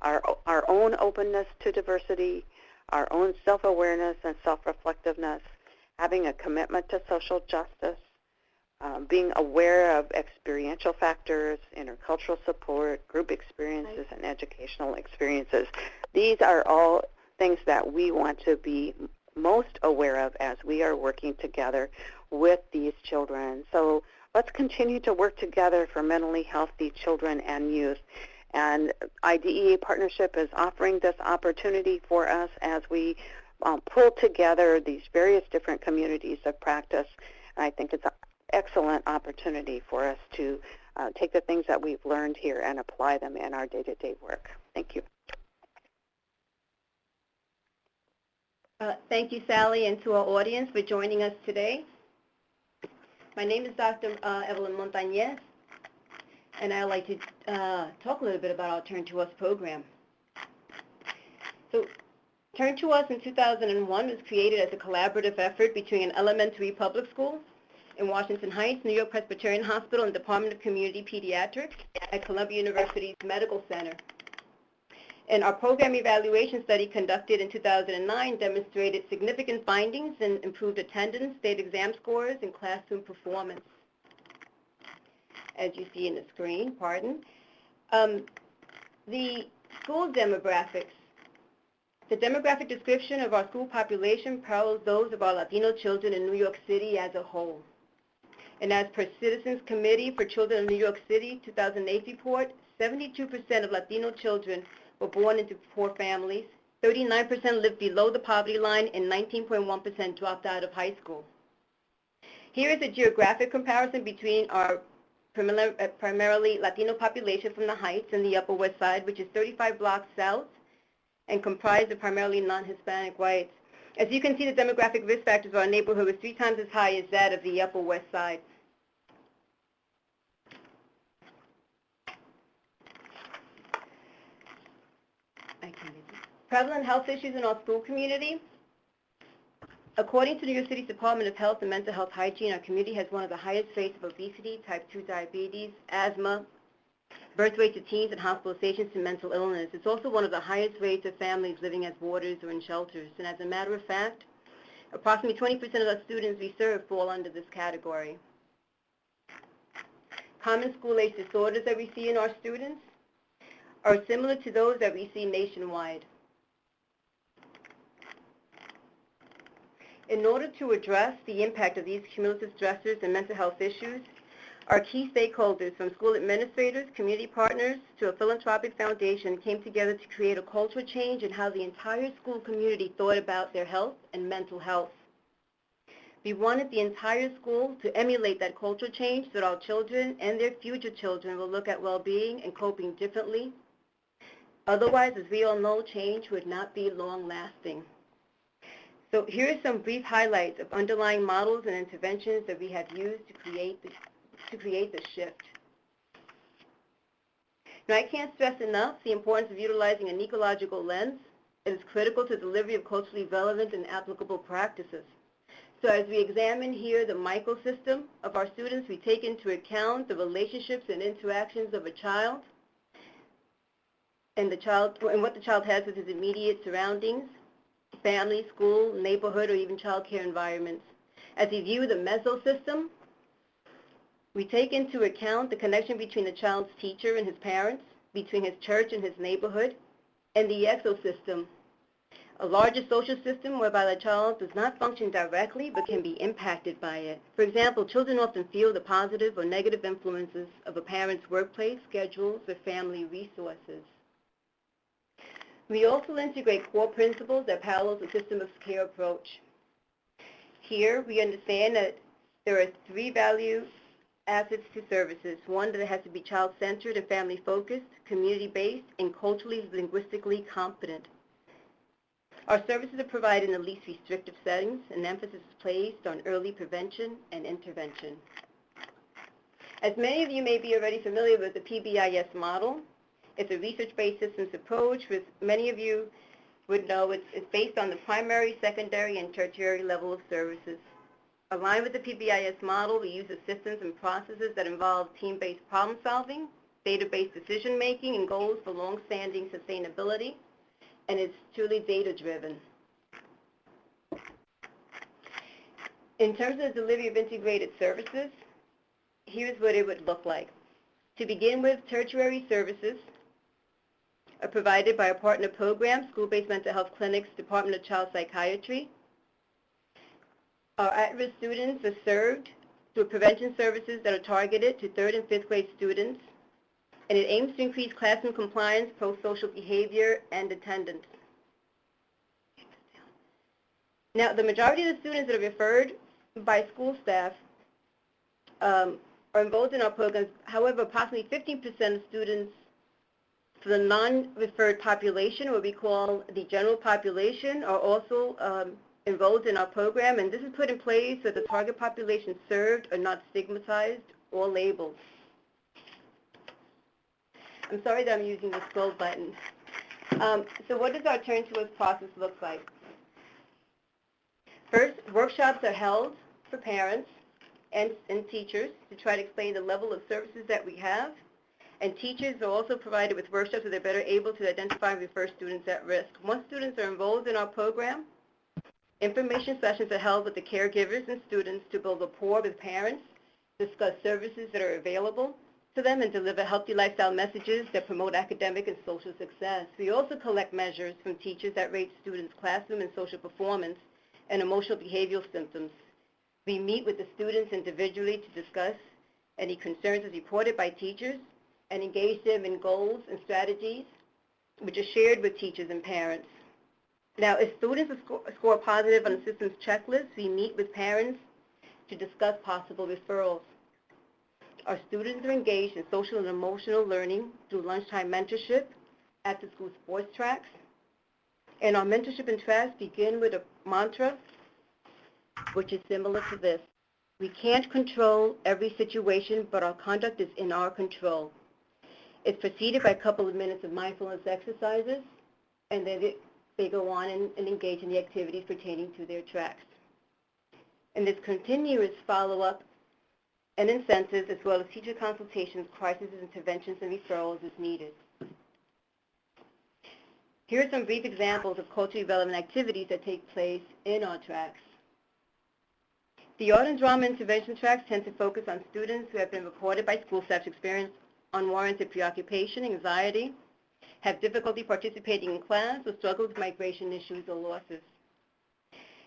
our own openness to diversity, our own self-awareness and self-reflectiveness, having a commitment to social justice, being aware of experiential factors, intercultural support, group experiences, and educational experiences. These are all things that we want to be most aware of as we are working together with these children. So let's continue to work together for mentally healthy children and youth. And IDEA Partnership is offering this opportunity for us as we pull together these various different communities of practice. And I think it's an excellent opportunity for us to take the things that we've learned here and apply them in our day-to-day work. Thank you. Thank you, Sally, and to our audience for joining us today. My name is Dr. Evelyn Montañez, and I'd like to talk a little bit about our Turn to Us program. So Turn to Us in 2001 was created as a collaborative effort between an elementary public school in Washington Heights, New York Presbyterian Hospital, and Department of Community Pediatrics at Columbia University's Medical Center. And our program evaluation study conducted in 2009 demonstrated significant findings in improved attendance, state exam scores, and classroom performance. As you see in the screen, the school demographics. The demographic description of our school population parallels those of our Latino children in New York City as a whole. And as per Citizens Committee for Children of New York City 2008 report, 72% of Latino children were born into poor families, 39% lived below the poverty line, and 19.1% dropped out of high school. Here is a geographic comparison between our primarily Latino population from the Heights and the Upper West Side, which is 35 blocks south and comprised of primarily non-Hispanic whites. As you can see, the demographic risk factors of our neighborhood was 3 times as high as that of the Upper West Side. Prevalent health issues in our school community. According to New York City's Department of Health and Mental Health Hygiene, our community has one of the highest rates of obesity, type 2 diabetes, asthma, birth rates of teens, and hospitalizations to mental illness. It's also one of the highest rates of families living as boarders or in shelters. And as a matter of fact, approximately 20% of the students we serve fall under this category. Common school-age disorders that we see in our students are similar to those that we see nationwide. In order to address the impact of these cumulative stressors and mental health issues, our key stakeholders, from school administrators, community partners, to a philanthropic foundation, came together to create a cultural change in how the entire school community thought about their health and mental health. We wanted the entire school to emulate that cultural change so that our children and their future children will look at well-being and coping differently. Otherwise, as we all know, change would not be long-lasting. So here are some brief highlights of underlying models and interventions that we have used to create the shift. Now, I can't stress enough the importance of utilizing an ecological lens. It is critical to the delivery of culturally relevant and applicable practices. So as we examine here the microsystem of our students, we take into account the relationships and interactions of a child and what the child has with his immediate surroundings, family, school, neighborhood, or even child care environments. As we view the mesosystem, we take into account the connection between the child's teacher and his parents, between his church and his neighborhood, and the exosystem, a larger social system whereby the child does not function directly but can be impacted by it. For example, children often feel the positive or negative influences of a parent's workplace, schedules, or family resources. We also integrate core principles that parallel the system of care approach. Here, we understand that there are 3 value assets to services. One, that it has to be child-centered and family-focused, community-based, and culturally, linguistically competent. Our services are provided in the least restrictive settings, and emphasis is placed on early prevention and intervention. As many of you may be already familiar with the PBIS model, it's a research-based systems approach, which many of you would know it's based on the primary, secondary, and tertiary level of services. Aligned with the PBIS model, we use the systems and processes that involve team-based problem-solving, data-based decision-making, and goals for long-standing sustainability, and it's truly data-driven. In terms of the delivery of integrated services, here's what it would look like. To begin with, tertiary services are provided by our partner program, School-Based Mental Health Clinics, Department of Child Psychiatry. Our at-risk students are served through prevention services that are targeted to 3rd and 5th grade students, and it aims to increase classroom compliance, pro-social behavior, and attendance. Now, the majority of the students that are referred by school staff are enrolled in our programs. However, approximately 15% of students for the non-referred population, what we call the general population, are also enrolled in our program, and this is put in place so the target population served are not stigmatized or labeled. I'm sorry that I'm using the scroll button. So what does our Turn to Us process look like? First, workshops are held for parents and teachers to try to explain the level of services that we have. And teachers are also provided with workshops so they're better able to identify and refer students at risk. Once students are enrolled in our program, information sessions are held with the caregivers and students to build rapport with parents, discuss services that are available to them, and deliver healthy lifestyle messages that promote academic and social success. We also collect measures from teachers that rate students' classroom and social performance and emotional behavioral symptoms. We meet with the students individually to discuss any concerns as reported by teachers and engage them in goals and strategies which are shared with teachers and parents. Now, if students score positive on the system's checklist, we meet with parents to discuss possible referrals. Our students are engaged in social and emotional learning through lunchtime mentorship, after-school sports tracks. And our mentorship and tracks begin with a mantra, which is similar to this. We can't control every situation, but our conduct is in our control. It's preceded by a couple of minutes of mindfulness exercises, and then they go on and engage in the activities pertaining to their tracks. And this continuous follow-up and incentives, as well as teacher consultations, crisis interventions, and referrals is needed. Here are some brief examples of culturally relevant activities that take place in our tracks. The art and drama intervention tracks tend to focus on students who have been reported by school staff to experience unwarranted preoccupation, anxiety, have difficulty participating in class, or struggle with migration issues or losses.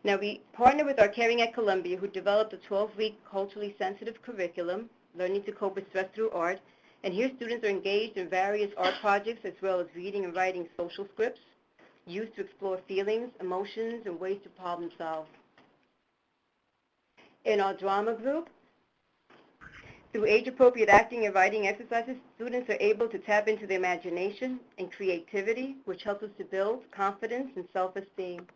Now, we partner with our Caring at Columbia, who developed a 12-week culturally sensitive curriculum, Learning to Cope with Stress Through Art, and here students are engaged in various art projects as well as reading and writing social scripts used to explore feelings, emotions, and ways to problem solve. In our drama group, through age-appropriate acting and writing exercises, students are able to tap into their imagination and creativity, which helps us to build confidence and self-esteem.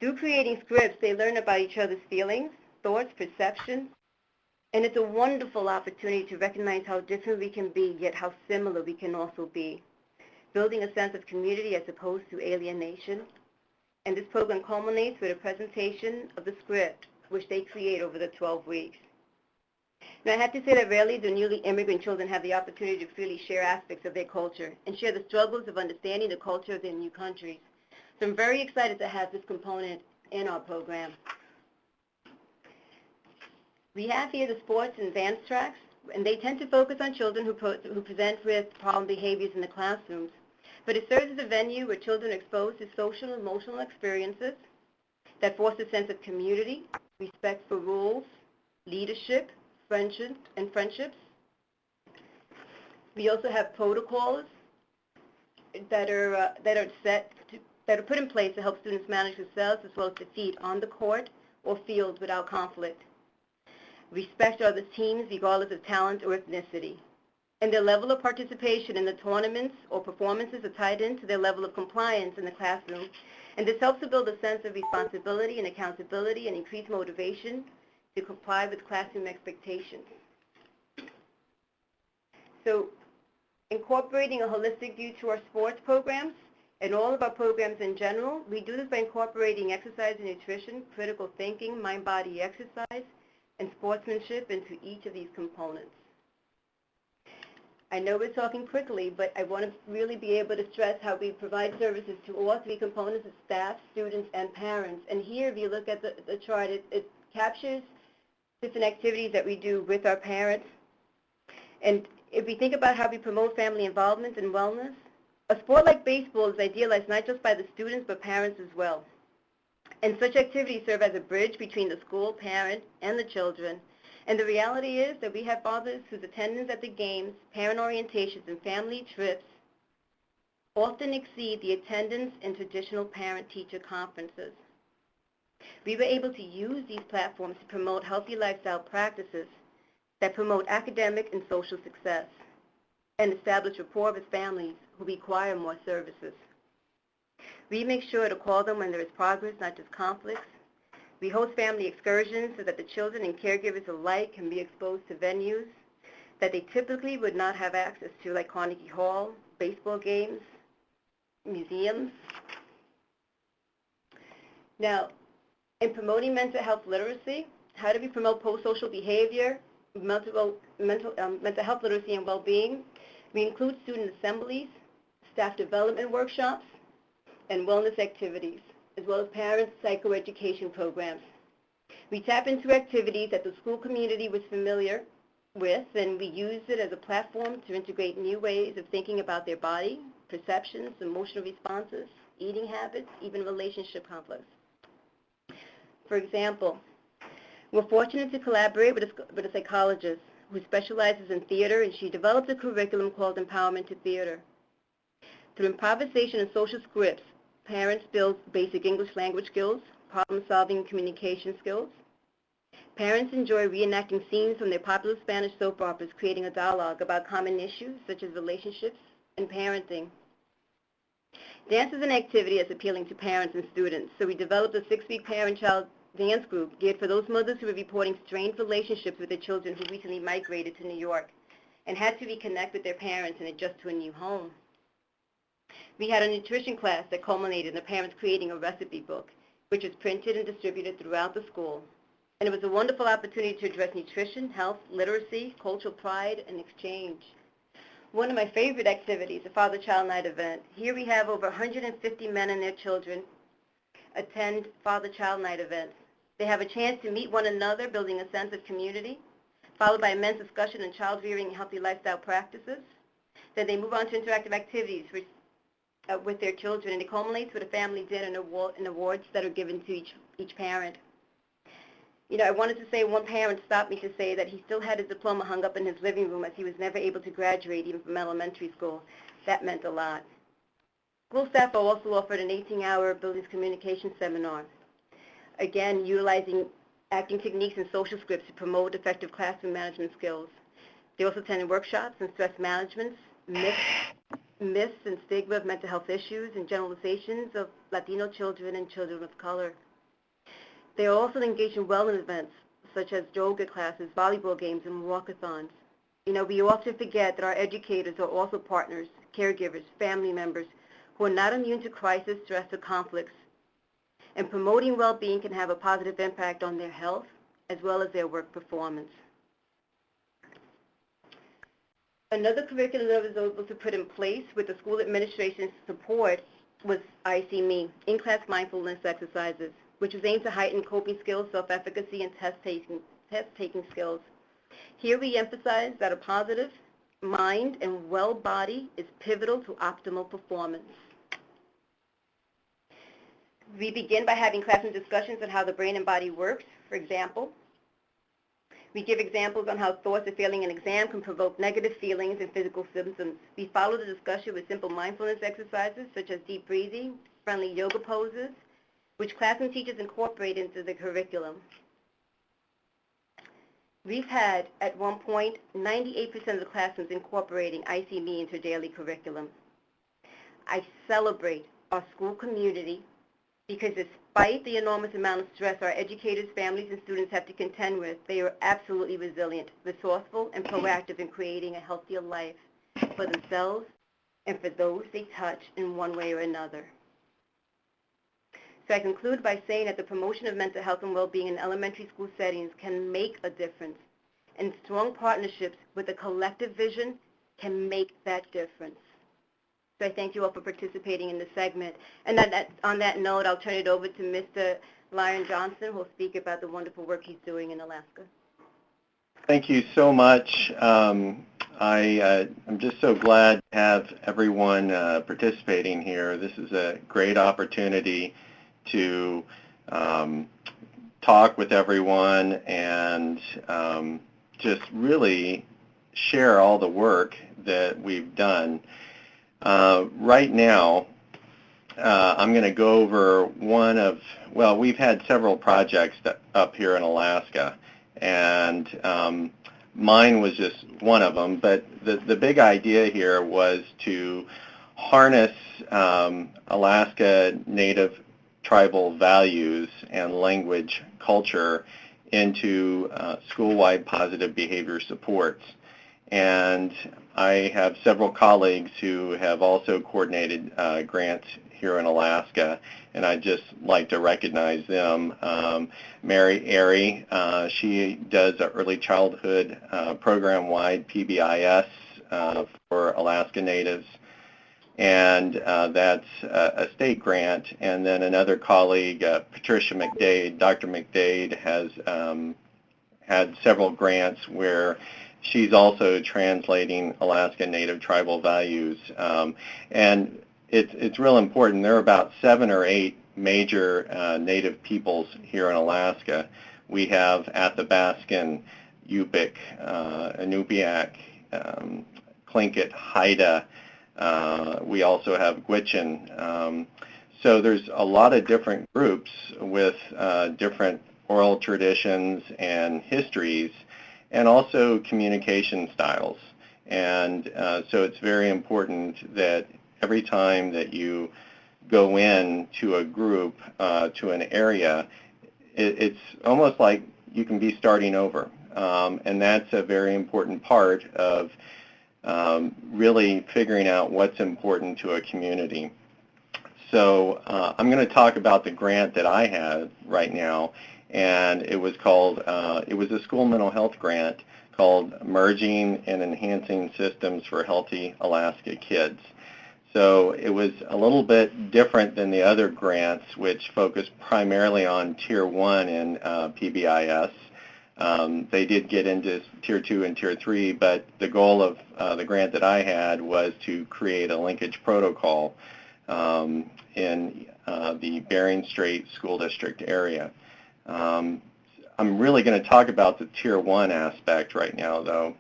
Through creating scripts, they learn about each other's feelings, thoughts, perceptions, and it's a wonderful opportunity to recognize how different we can be, yet how similar we can also be, building a sense of community as opposed to alienation. And this program culminates with a presentation of the script, which they create over the 12 weeks. Now, I have to say that rarely do newly immigrant children have the opportunity to freely share aspects of their culture and share the struggles of understanding the culture of their new countries. So I'm very excited to have this component in our program. We have here the sports and dance tracks, and they tend to focus on children who present with problem behaviors in the classrooms. But it serves as a venue where children are exposed to social and emotional experiences that foster a sense of community, respect for rules, leadership, friendships. We also have protocols that are put in place to help students manage themselves as well as defeat on the court or field without conflict. Respect other teams regardless of talent or ethnicity. And their level of participation in the tournaments or performances are tied into their level of compliance in the classroom. And this helps to build a sense of responsibility and accountability and increase motivation to comply with classroom expectations. So, incorporating a holistic view to our sports programs and all of our programs in general, we do this by incorporating exercise and nutrition, critical thinking, mind-body exercise, and sportsmanship into each of these components. I know we're talking quickly, but I want to really be able to stress how we provide services to all three components of staff, students, and parents. And here, if you look at the chart, it captures different activities that we do with our parents. And if we think about how we promote family involvement and wellness, a sport like baseball is idealized not just by the students, but parents as well. And such activities serve as a bridge between the school, parent, and the children. And the reality is that we have fathers whose attendance at the games, parent orientations, and family trips often exceed the attendance in traditional parent-teacher conferences. We were able to use these platforms to promote healthy lifestyle practices that promote academic and social success and establish rapport with families who require more services. We make sure to call them when there is progress, not just conflicts. We host family excursions so that the children and caregivers alike can be exposed to venues that they typically would not have access to, like Carnegie Hall, baseball games, museums. Now, in promoting mental health literacy, how do we promote post-social behavior, mental health literacy and well-being? We include student assemblies, staff development workshops, and wellness activities, as well as parent psychoeducation programs. We tap into activities that the school community was familiar with, and we use it as a platform to integrate new ways of thinking about their body, perceptions, emotional responses, eating habits, even relationship conflicts. For example, we're fortunate to collaborate with a psychologist who specializes in theater, and she developed a curriculum called Empowerment to Theater. Through improvisation and social scripts, parents build basic English language skills, problem-solving and communication skills. Parents enjoy reenacting scenes from their popular Spanish soap operas, creating a dialogue about common issues such as relationships and parenting. Dance is an activity that's appealing to parents and students, so we developed a 6-week parent-child dance group geared for those mothers who are reporting strained relationships with their children who recently migrated to New York and had to reconnect with their parents and adjust to a new home. We had a nutrition class that culminated in the parents creating a recipe book, which was printed and distributed throughout the school. And it was a wonderful opportunity to address nutrition, health, literacy, cultural pride, and exchange. One of my favorite activities, the Father-Child Night event. Here we have over 150 men and their children attend Father-Child Night events. They have a chance to meet one another, building a sense of community, followed by immense discussion on child-rearing and healthy lifestyle practices. Then they move on to interactive activities with their children, and it culminates with a family dinner and awards that are given to each parent. You know, I wanted to say one parent stopped me to say that he still had his diploma hung up in his living room as he was never able to graduate even from elementary school. That meant a lot. School staff also offered an 18-hour business communication seminar, again, utilizing acting techniques and social scripts to promote effective classroom management skills. They also attended workshops on stress management, myths and stigma of mental health issues, and generalizations of Latino children and children of color. They are also engaged in wellness events, such as yoga classes, volleyball games, and walkathons. You know, we often forget that our educators are also partners, caregivers, family members, who are not immune to crisis, stress, or conflicts. And promoting well-being can have a positive impact on their health, as well as their work performance. Another curriculum that was able to put in place with the school administration's support was ICME, in-class mindfulness exercises, which was aimed to heighten coping skills, self-efficacy, and test-taking skills. Here we emphasize that a positive mind and well body is pivotal to optimal performance. We begin by having classroom discussions on how the brain and body works. For example, we give examples on how thoughts of failing an exam can provoke negative feelings and physical symptoms. We follow the discussion with simple mindfulness exercises such as deep breathing, friendly yoga poses, which classroom teachers incorporate into the curriculum. We've had, at one point, 98% of the classrooms incorporating ICME into daily curriculum. I celebrate our school community because despite the enormous amount of stress our educators, families, and students have to contend with, they are absolutely resilient, resourceful, and proactive in creating a healthier life for themselves and for those they touch in one way or another. So I conclude by saying that the promotion of mental health and well-being in elementary school settings can make a difference, and strong partnerships with a collective vision can make that difference. So I thank you all for participating in this segment. And on that note, I'll turn it over to Mr. Lyron Johnson, who will speak about the wonderful work he's doing in Alaska. Thank you so much. I'm just so glad to have everyone participating here. This is a great opportunity to talk with everyone and just really share all the work that we've done. Right now, I'm going to go over we've had several projects up here in Alaska, and mine was just one of them, but the big idea here was to harness Alaska Native tribal values and language culture into school-wide positive behavior supports. and I have several colleagues who have also coordinated grants here in Alaska, and I'd just like to recognize them. Mary Airy, she does an early childhood program-wide PBIS for Alaska Natives, and that's a state grant. And then another colleague, Patricia McDade, Dr. McDade, has had several grants where she's also translating Alaska Native tribal values. And it's real important. There are about 7 or 8 major Native peoples here in Alaska. We have Athabascan, Yupik, Inupiaq, Tlingit, Haida. We also have Gwich'in. So there's a lot of different groups with different oral traditions and histories, and also communication styles. And so it's very important that every time that you go in to a group, to an area, it's almost like you can be starting over. And that's a very important part of really figuring out what's important to a community. So I'm going to talk about the grant that I had right now, and it was called, it was a school mental health grant called Merging and Enhancing Systems for Healthy Alaska Kids. So it was a little bit different than the other grants, which focused primarily on Tier 1 in PBIS. They did get into Tier 2 and Tier 3, but the goal of the grant that I had was to create a linkage protocol in the Bering Strait School District area. I'm really going to talk about the Tier 1 aspect right now, though.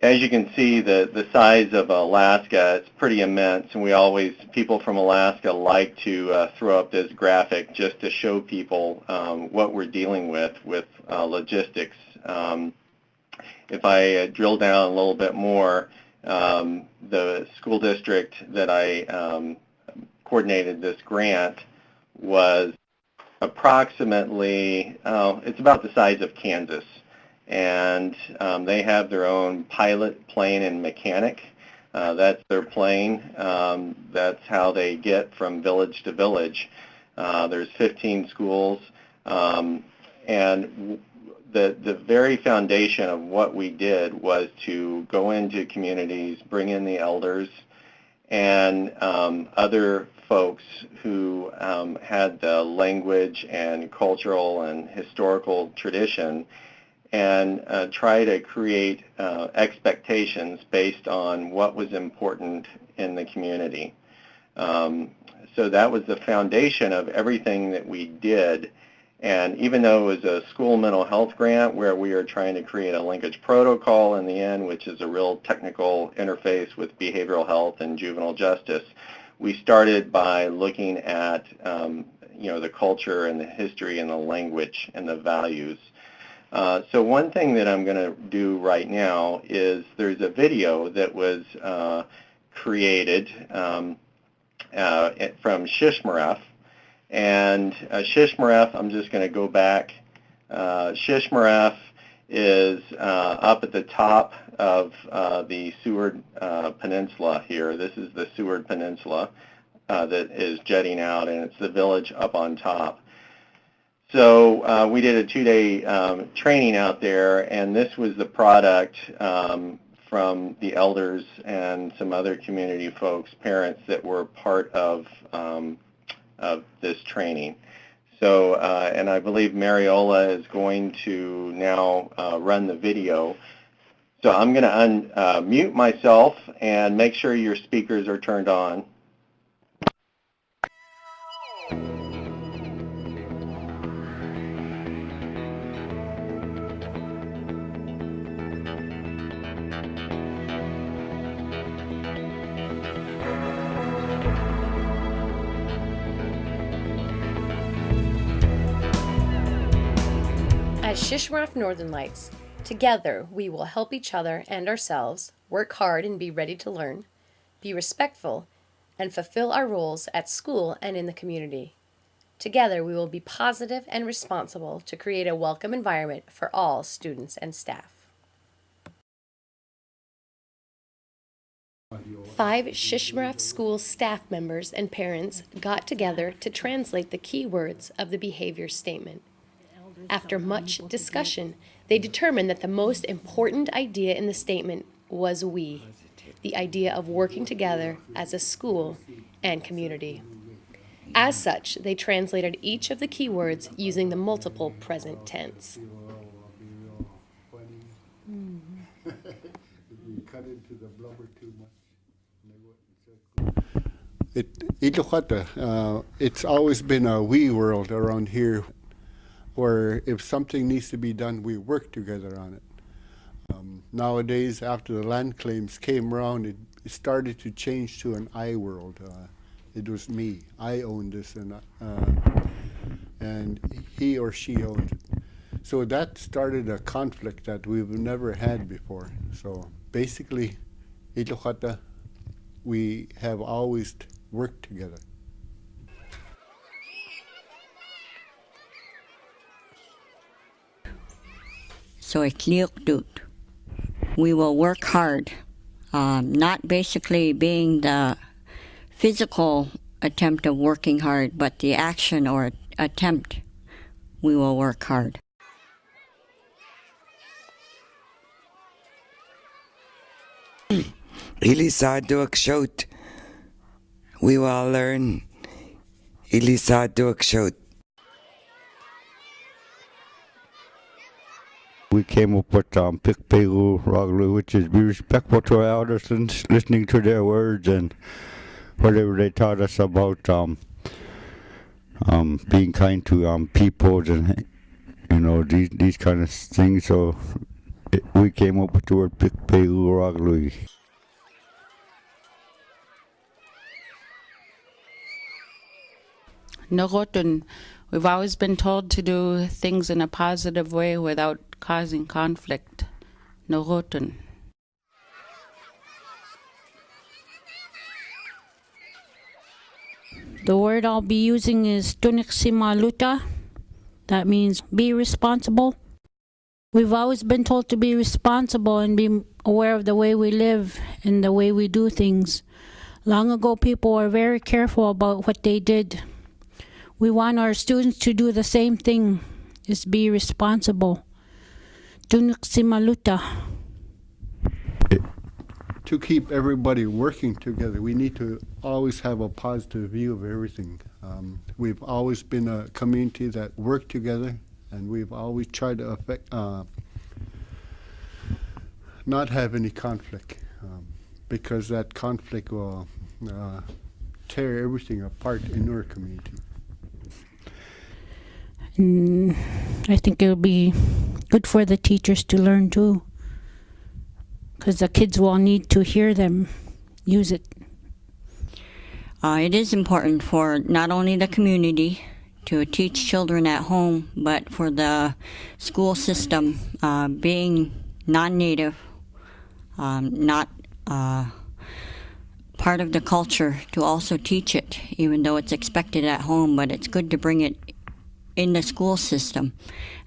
As you can see, the size of Alaska, it's pretty immense, and we always, people from Alaska like to throw up this graphic just to show people what we're dealing with logistics. If I drill down a little bit more, the school district that I coordinated this grant was approximately, it's about the size of Kansas. And they have their own pilot, plane, and mechanic. That's their plane. That's how they get from village to village. There's 15 schools. And the very foundation of what we did was to go into communities, bring in the elders, and other folks who had the language and cultural and historical tradition, and try to create expectations based on what was important in the community. So that was the foundation of everything that we did. And even though it was a school mental health grant where we are trying to create a linkage protocol in the end, which is a real technical interface with behavioral health and juvenile justice, we started by looking at the culture and the history and the language and the values. So one thing that I'm going to do right now is there's a video that was created from Shishmaref. And Shishmaref, I'm just going to go back. Shishmaref is up at the top of the Seward Peninsula here. This is the Seward Peninsula that is jutting out, and it's the village up on top. So we did a 2-day training out there, and this was the product from the elders and some other community folks, parents that were part of this training. So, and I believe Mariola is going to now run the video. So I'm going to unmute myself and make sure your speakers are turned on. At Shishmaref Northern Lights, together we will help each other and ourselves work hard and be ready to learn, be respectful, and fulfill our roles at school and in the community. Together we will be positive and responsible to create a welcome environment for all students and staff. 5 Shishmaref School staff members and parents got together to translate the key words of the behavior statement. After much discussion, they determined that the most important idea in the statement was we, the idea of working together as a school and community. As such, they translated each of the key words using the multiple present tense. It's always been a we world around here, where if something needs to be done, we work together on it. Nowadays, after the land claims came around, it started to change to an I world. It was me. I own this, and he or she owns it. So that started a conflict that we've never had before. So basically, Ilocata, we have always worked together. So we will work hard, not basically being the physical attempt of working hard, but the action or attempt, we will work hard. Ilisa Duakshot. We will learn Ilisa Duakshot. We came up with Pikpegu Roglu, which is be respectful to our elders and listening to their words and whatever they taught us about being kind to people and these kind of things. So we came up with the word Pikpegu Roglu. Nogotun. We've always been told to do things in a positive way without causing conflict. Nogotun. The word I'll be using is Tuniksimaluta. That means be responsible. We've always been told to be responsible and be aware of the way we live and the way we do things. Long ago, people were very careful about what they did. We want our students to do the same thing, is be responsible. Tuniksimaluta. To keep everybody working together, we need to always have a positive view of everything. We've always been a community that worked together, and we've always tried to not have any conflict, because that conflict will tear everything apart in our community. I think it'll be good for the teachers to learn too, because the kids will need to hear them use it. It is important for not only the community to teach children at home, but for the school system, being non-native, not part of the culture, to also teach it, even though it's expected at home, but it's good to bring it in the school system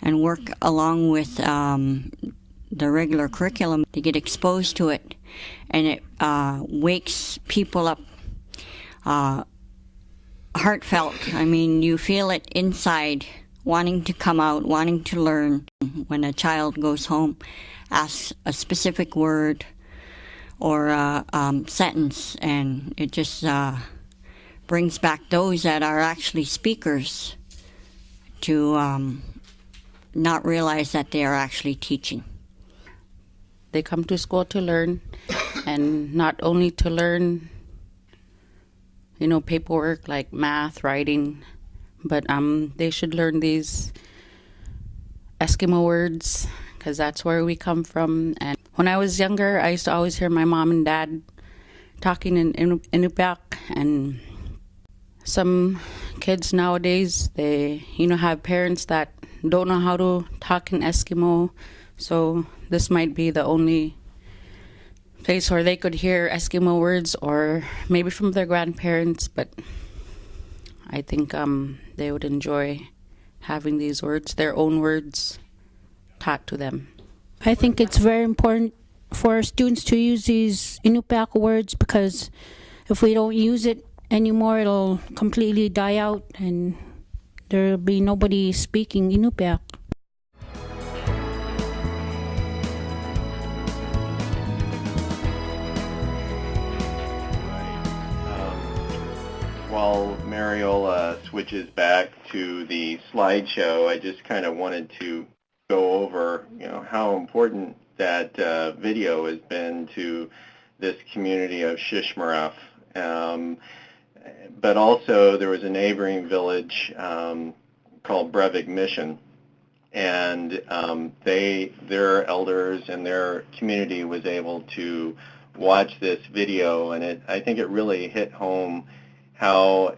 and work along with the regular curriculum to get exposed to it, and it wakes people up heartfelt. I mean, you feel it inside, wanting to come out, wanting to learn. When a child goes home, asks a specific word or a sentence, and it just brings back those that are actually speakers to not realize that they are actually teaching. They come to school to learn, and not only to learn, paperwork like math, writing, but they should learn these Eskimo words, because that's where we come from. And when I was younger, I used to always hear my mom and dad talking in Inupiaq, and some kids nowadays, they have parents that don't know how to talk in Eskimo, so this might be the only place where they could hear Eskimo words, or maybe from their grandparents, but I think they would enjoy having these words, their own words, taught to them. I think it's very important for our students to use these Inupiaq words, because if we don't use it anymore, it'll completely die out and there'll be nobody speaking Inupiaq. While Mariola switches back to the slideshow, I just kind of wanted to go over, how important that video has been to this community of Shishmaref. But also there was a neighboring village called Brevig Mission, and their elders and their community was able to watch this video, and I think it really hit home how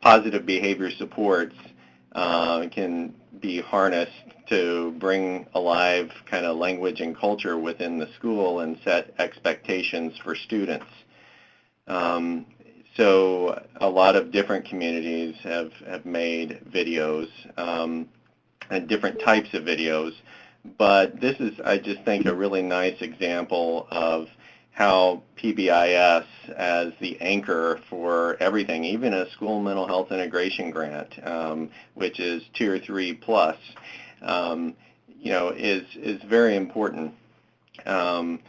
positive behavior supports can be harnessed to bring alive kind of language and culture within the school and set expectations for students. So a lot of different communities have made videos and different types of videos, but this is, I just think, a really nice example of how PBIS as the anchor for everything, even a school mental health integration grant, which is Tier 3 plus, is very important. I'm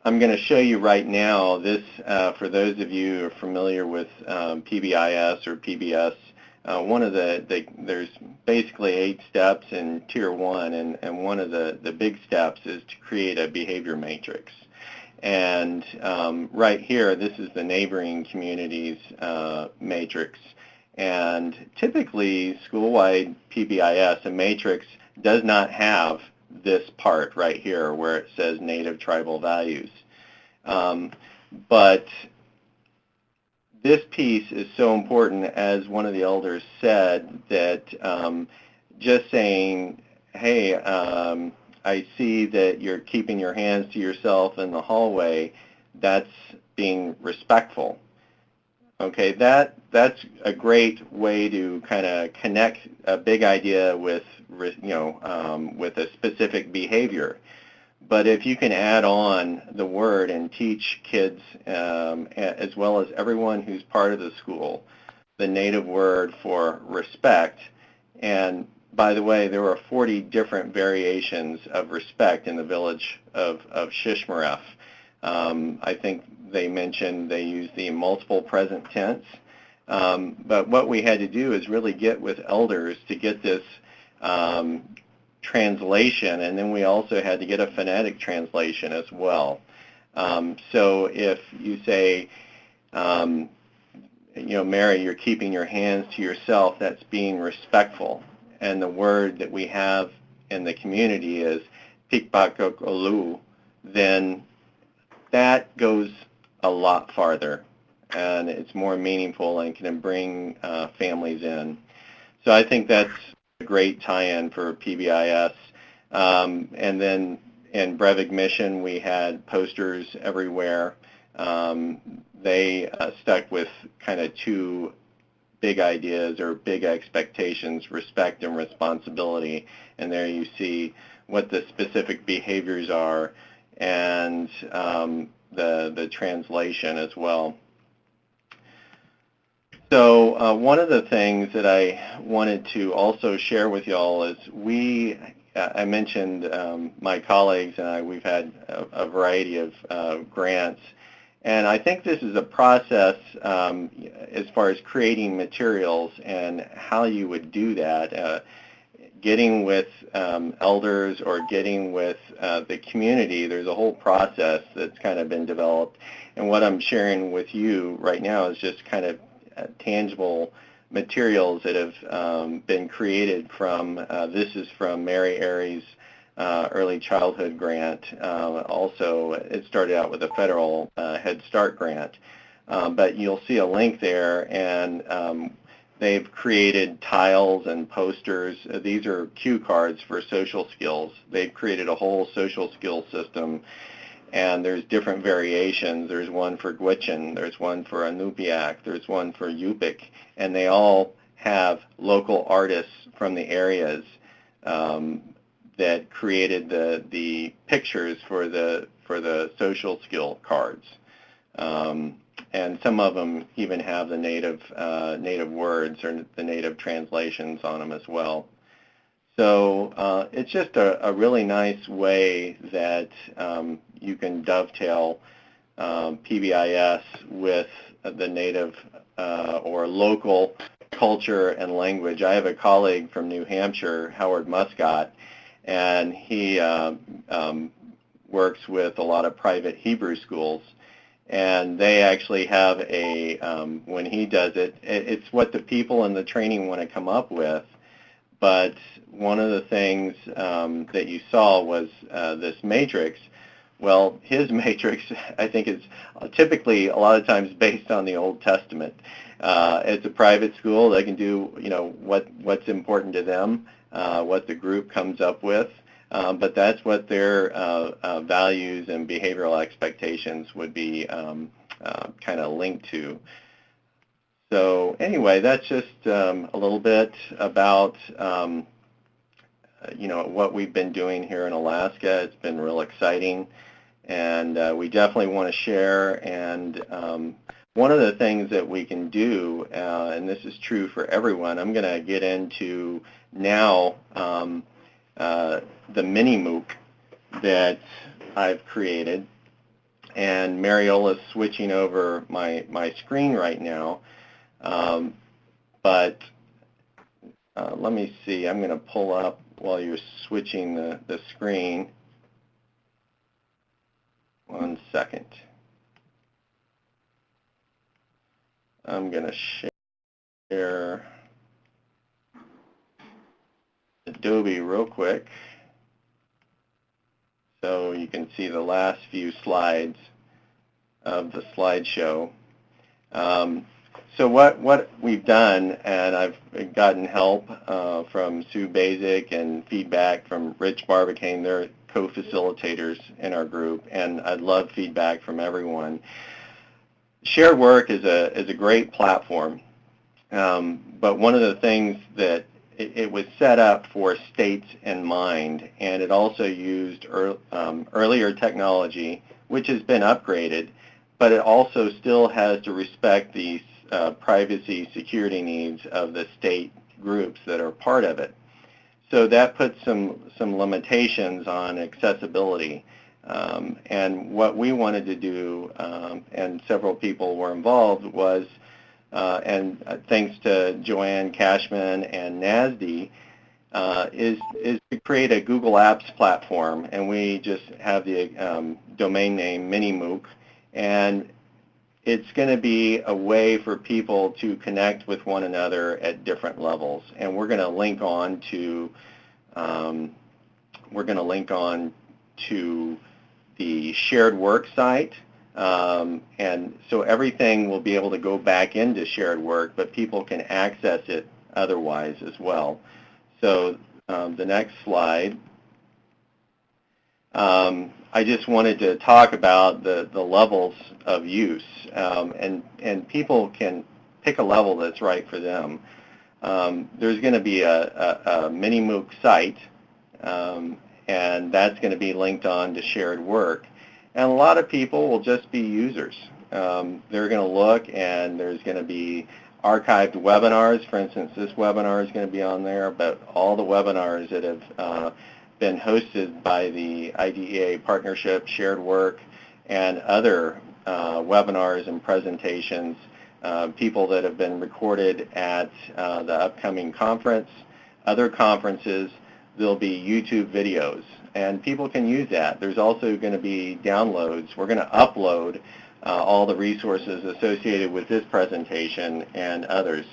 going to show you right now this, for those of you who are familiar with PBIS or PBS, there's basically 8 steps in Tier 1, and one of the big steps is to create a behavior matrix. And right here, this is the neighboring communities matrix. And typically, school-wide PBIS, a matrix, does not have this part right here where it says native tribal values. But this piece is so important, as one of the elders said, that just saying, hey, I see that you're keeping your hands to yourself in the hallway, that's being respectful. Okay, that's a great way to kind of connect a big idea with, with a specific behavior. But if you can add on the word and teach kids, as well as everyone who's part of the school, the native word for respect. And by the way, there are 40 different variations of respect in the village of Shishmaref. I think they mentioned they use the multiple present tense. But what we had to do is really get with elders to get this translation, and then we also had to get a phonetic translation as well. So if you say, Mary, you're keeping your hands to yourself, that's being respectful. And the word that we have in the community is pikpakokolu, then that goes a lot farther, and it's more meaningful and can bring families in. So I think that's a great tie-in for PBIS. And then in Brevig Mission, we had posters everywhere. They stuck with kind of 2 big ideas or big expectations, respect and responsibility. And there you see what the specific behaviors are and the translation as well. So one of the things that I wanted to also share with y'all is I mentioned my colleagues and I, we've had a variety of grants. And I think this is a process as far as creating materials and how you would do that. Getting with elders or getting with the community, there's a whole process that's kind of been developed. And what I'm sharing with you right now is just kind of tangible materials that have been created from, this is from Mary Aries' early childhood grant. Also, it started out with a federal Head Start grant. But you'll see a link there, and they've created tiles and posters. These are cue cards for social skills. They've created a whole social skills system, and there's different variations. There's one for Gwich'in, there's one for Inupiaq, there's one for Yupik, and they all have local artists from the areas that created the pictures for the social skill cards. And some of them even have the native words or the native translations on them as well. So it's just a really nice way that you can dovetail PBIS with the native or local culture and language. I have a colleague from New Hampshire, Howard Muscott, and he works with a lot of private Hebrew schools. And they actually have a, when he does it, it's what the people in the training want to come up with. But one of the things that you saw was this matrix. Well, his matrix, I think, is typically a lot of times based on the Old Testament. It's a private school. They can do, what's important to them, what the group comes up with. But that's what their values and behavioral expectations would be kind of linked to. So anyway, that's just a little bit about what we've been doing here in Alaska. It's been real exciting, and we definitely want to share. And one of the things that we can do, and this is true for everyone, I'm going to get into now the mini MOOC that I've created, and Mariola's switching over my screen right now. But let me see, I'm going to pull up while you're switching the screen. 1 second. I'm going to share Adobe real quick so you can see the last few slides of the slideshow. So what we've done, and I've gotten help from Sue Basic and feedback from Rich Barbicane, they're co-facilitators in our group, and I'd love feedback from everyone. Shared work is a great platform, but one of the things that it was set up for states in mind, and it also used earlier technology, which has been upgraded, but it also still has to respect the privacy security needs of the state groups that are part of it. So that puts some limitations on accessibility. And what we wanted to do, and several people were involved, was, and thanks to Joanne Cashman and NASD, is to create a Google Apps platform, and we just have the domain name MiniMOOC, and it's going to be a way for people to connect with one another at different levels, and we're going to link on to the shared work site, and so everything will be able to go back into shared work, but people can access it otherwise as well. So the next slide. I just wanted to talk about the levels of use, and people can pick a level that's right for them. There's going to be a mini MOOC site, and that's going to be linked on to shared work. And a lot of people will just be users. They're going to look, and there's going to be archived webinars. For instance, this webinar is going to be on there, but all the webinars that have been hosted by the IDEA partnership, shared work, and other webinars and presentations, people that have been recorded at the upcoming conference, other conferences. There'll be YouTube videos, and people can use that. There's also going to be downloads. We're going to upload all the resources associated with this presentation and others.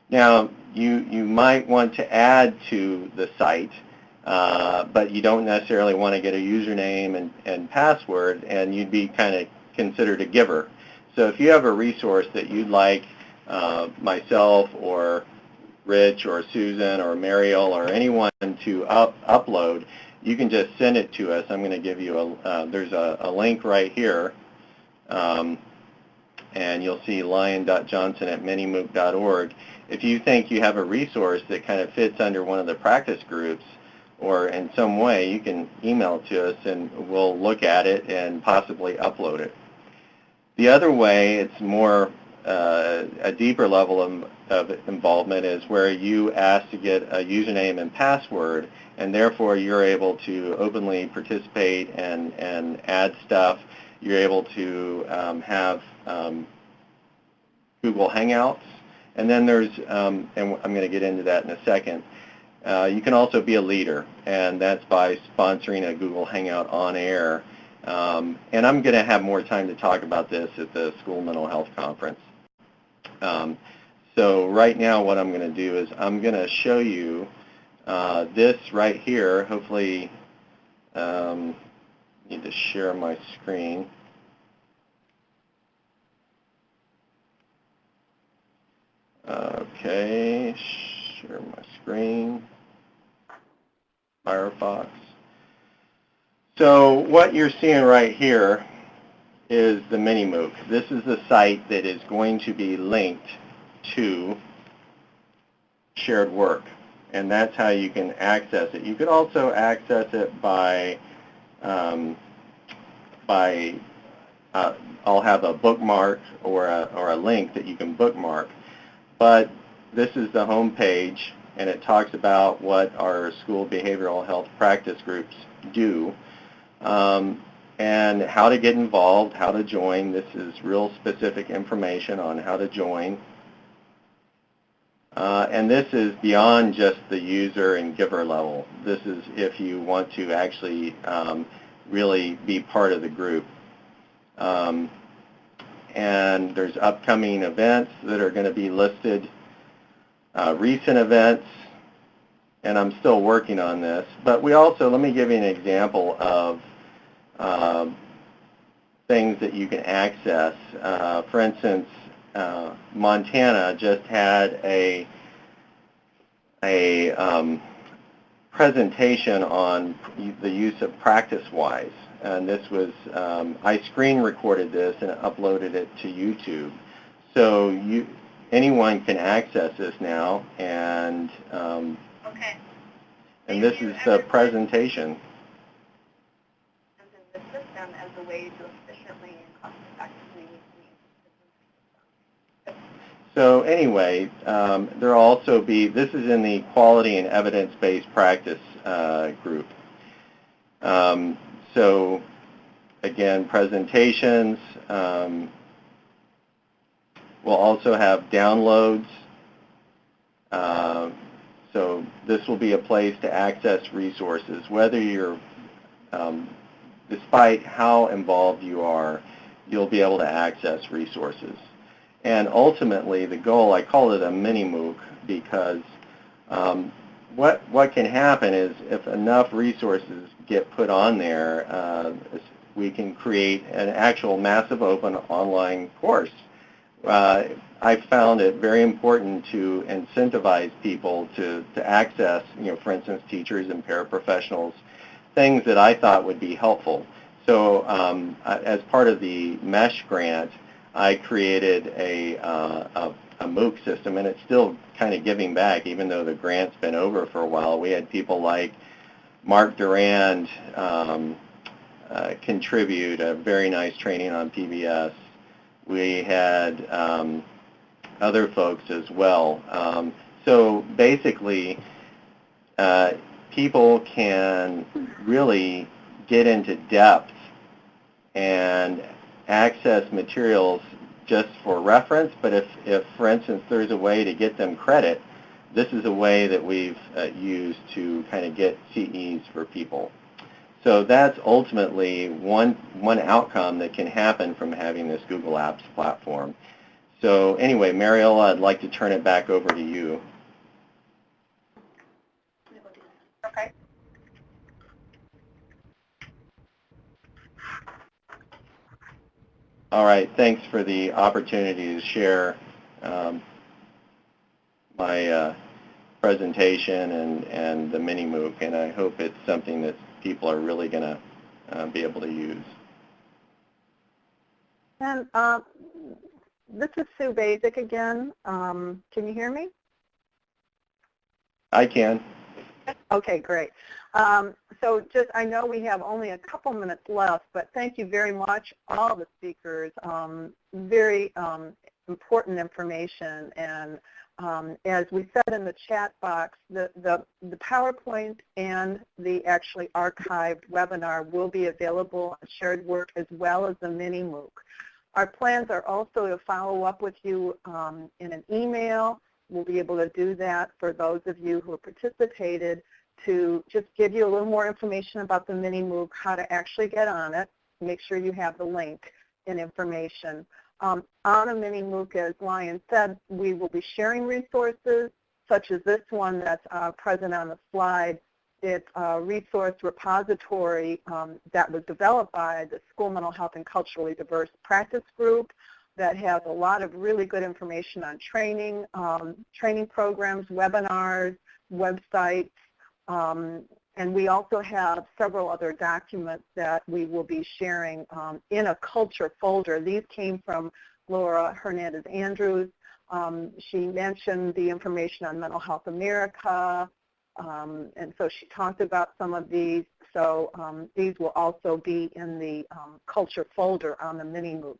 Now, you might want to add to the site, but you don't necessarily want to get a username and password, and you'd be kind of considered a giver. So if you have a resource that you'd like myself or Rich or Susan or Mariel or anyone to upload, you can just send it to us. I'm going to give you there's a link right here, and you'll see lion.johnson@minimooc.org. If you think you have a resource that kind of fits under one of the practice groups, or in some way, you can email it to us and we'll look at it and possibly upload it. The other way, it's more a deeper level of involvement, is where you ask to get a username and password, and therefore you're able to openly participate and add stuff. You're able to have Google Hangouts, and then there's, and I'm going to get into that in a second, you can also be a leader, and that's by sponsoring a Google Hangout on air. And I'm going to have more time to talk about this at the School Mental Health Conference. So right now what I'm going to do is I'm going to show you this right here. Hopefully, need to share my screen. Okay, share my screen. Firefox. So what you're seeing right here is the mini MOOC. This is the site that is going to be linked to shared work, and that's how you can access it. You can also access it by I'll have a bookmark or a link that you can bookmark, but this is the home page, and it talks about what our school behavioral health practice groups do. And how to get involved, how to join. This is real specific information on how to join. And this is beyond just the user and giver level. This is if you want to actually really be part of the group. And there's upcoming events that are going to be listed, recent events, and I'm still working on this. But we also, let me give you an example of things that you can access. For instance, Montana just had a presentation on the use of PracticeWise, and this was, I screen recorded this and uploaded it to YouTube. So anyone can access this now, and and this is the presentation. The system as a way to efficiently and cost-effectively use. So anyway, there will also be, this is in the quality and evidence-based practice group. So again, presentations. We'll also have downloads. So this will be a place to access resources, whether you're, despite how involved you are, you'll be able to access resources. And ultimately, the goal, I call it a mini MOOC, because what can happen is if enough resources get put on there, we can create an actual massive open online course. I found it very important to incentivize people to access, for instance, teachers and paraprofessionals, things that I thought would be helpful. So as part of the MESH grant, I created a MOOC system, and it's still kind of giving back, even though the grant's been over for a while. We had people like Mark Durand contribute a very nice training on PBS. We had other folks as well. So basically, people can really get into depth and access materials just for reference, but if for instance, there's a way to get them credit, this is a way that we've used to kind of get CEs for people. So that's ultimately one outcome that can happen from having this Google Apps platform. So anyway, Mariel, I'd like to turn it back over to you. Okay. All right, thanks for the opportunity to share my presentation and the mini MOOC, and I hope it's something that people are really going to be able to use. And this is Sue Basic again. Can you hear me? I can. Okay, great. So just, I know we have only a couple minutes left, but thank you very much, all the speakers. Very important information. And as we said in the chat box, the PowerPoint and the actually archived webinar will be available on Shared Work as well as the mini MOOC. Our plans are also to follow up with you in an email. We'll be able to do that for those of you who have participated, to just give you a little more information about the mini MOOC, how to actually get on it, make sure you have the link and information. On a mini MOOC, as Lion said, we will be sharing resources such as this one that's present on the slide. It's a resource repository that was developed by the School Mental Health and Culturally Diverse Practice Group that has a lot of really good information on training, training programs, webinars, websites, and we also have several other documents that we will be sharing in a culture folder. These came from Laura Hernandez-Andrews. She mentioned the information on Mental Health America, and so she talked about some of these. So these will also be in the culture folder on the mini MOOC.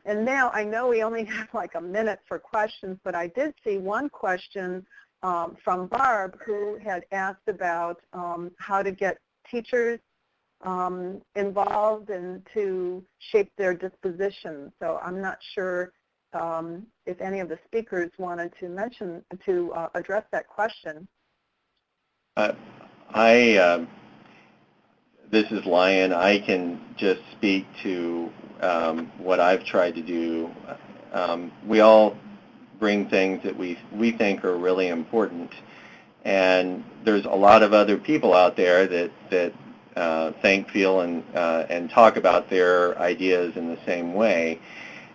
And now I know we only have like a minute for questions, but I did see one question from Barb, who had asked about how to get teachers involved and to shape their disposition. So I'm not sure if any of the speakers wanted to address that question. This is Lion. I can just speak to what I've tried to do. We all bring things that we think are really important, and there's a lot of other people out there that think, feel, and talk about their ideas in the same way.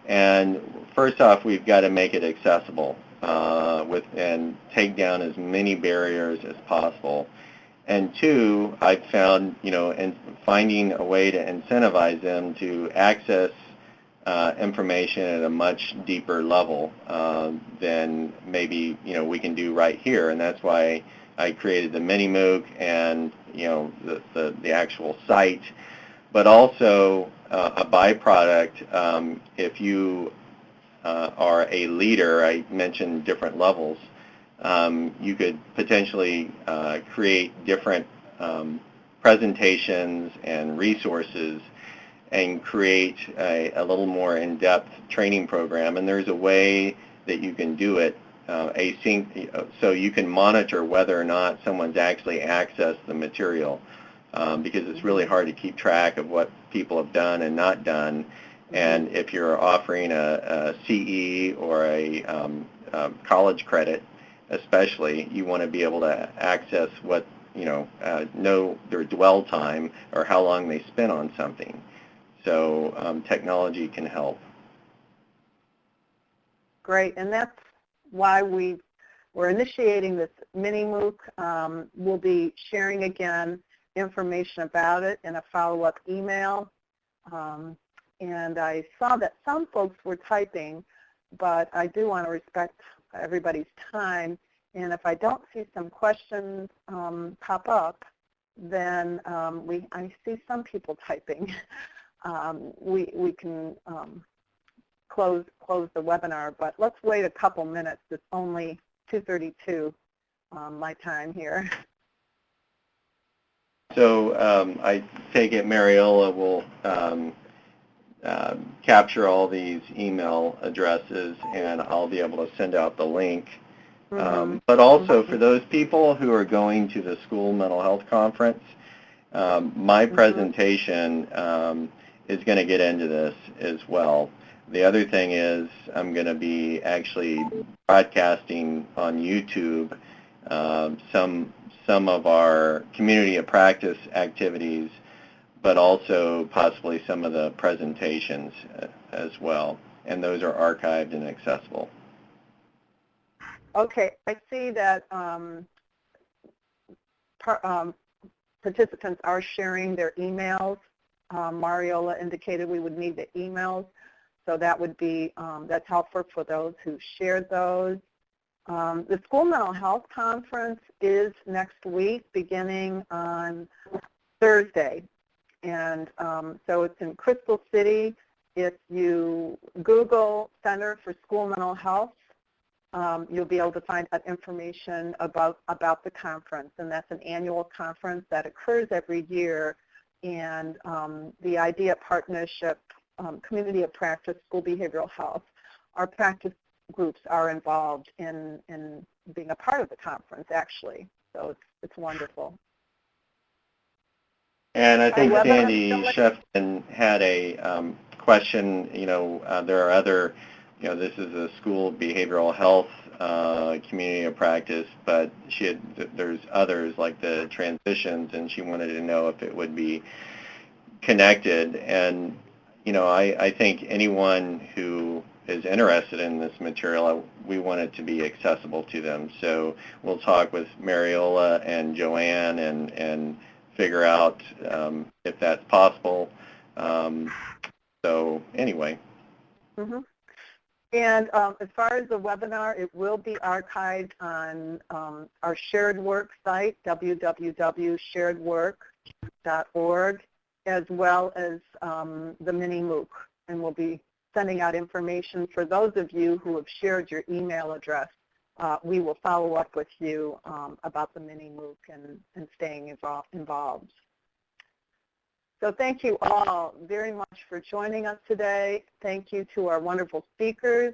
And first off, we've got to make it accessible and take down as many barriers as possible. And two, I've found, in finding a way to incentivize them to access information at a much deeper level than maybe, we can do right here. And that's why I created the mini MOOC and, the actual site. But also a byproduct, if you are a leader, I mentioned different levels, you could potentially create different presentations and resources and create a little more in-depth training program. And there's a way that you can do it async, so you can monitor whether or not someone's actually accessed the material, because it's really hard to keep track of what people have done and not done. And if you're offering a CE or a college credit, especially, you want to be able to access what, know their dwell time or how long they spent on something. So technology can help. Great, and that's why we're initiating this mini MOOC. We'll be sharing again information about it in a follow-up email. And I saw that some folks were typing, but I do want to respect everybody's time. And if I don't see some questions pop up, then I see some people typing. We can close the webinar, but let's wait a couple minutes. It's only 2:32 my time here. So I take it Mariola will capture all these email addresses, and I'll be able to send out the link. But also for those people who are going to the school mental health conference, my presentation is going to get into this as well. The other thing is I'm going to be actually broadcasting on YouTube some of our community of practice activities, but also possibly some of the presentations as well. And those are archived and accessible. Okay, I see that participants are sharing their emails. Mariola indicated we would need the emails, so that would be, that's helpful for those who shared those. The School Mental Health Conference is next week, beginning on Thursday. And so it's in Crystal City. If you Google Center for School Mental Health, you'll be able to find out information about the conference. And that's an annual conference that occurs every year. And the IDEA Partnership, Community of Practice, School Behavioral Health, our practice groups are involved in being a part of the conference, actually. So it's wonderful. And I think Sandy Shefton had a question. There are other, this is a school behavioral health community of practice, but there's others like the transitions, and she wanted to know if it would be connected. And, I think anyone who is interested in this material, we want it to be accessible to them. So we'll talk with Mariola and Joanne and figure out if that's possible. So anyway. Mm-hmm. And as far as the webinar, it will be archived on our Shared Work site, www.sharedwork.org, as well as the mini MOOC. And we'll be sending out information for those of you who have shared your email address. We will follow up with you about the mini MOOC and staying involved. So thank you all very much for joining us today. Thank you to our wonderful speakers,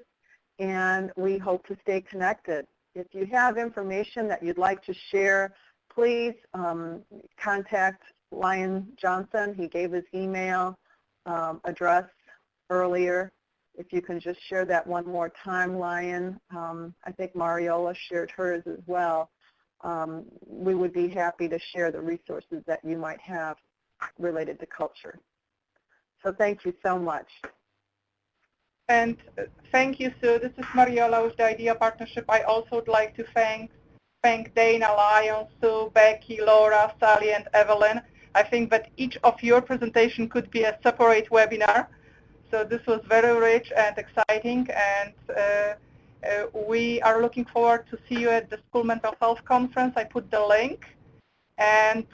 and we hope to stay connected. If you have information that you'd like to share, please contact Lyon Johnson. He gave his email address earlier. If you can just share that one more time, Lyon. I think Mariola shared hers as well. We would be happy to share the resources that you might have related to culture. So thank you so much. And thank you, Sue. This is Mariola with the IDEA Partnership. I also would like to thank Dana, Lyon, Sue, Becky, Laura, Sally, and Evelyn. I think that each of your presentation could be a separate webinar. So this was very rich and exciting, and we are looking forward to see you at the School Mental Health Conference. I put the link. And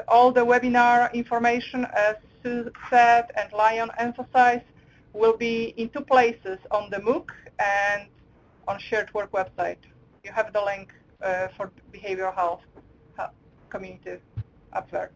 all the webinar information, as Sue said and Lyon emphasized, will be in two places, on the MOOC and on Shared Work website. You have the link for behavioral health community up there.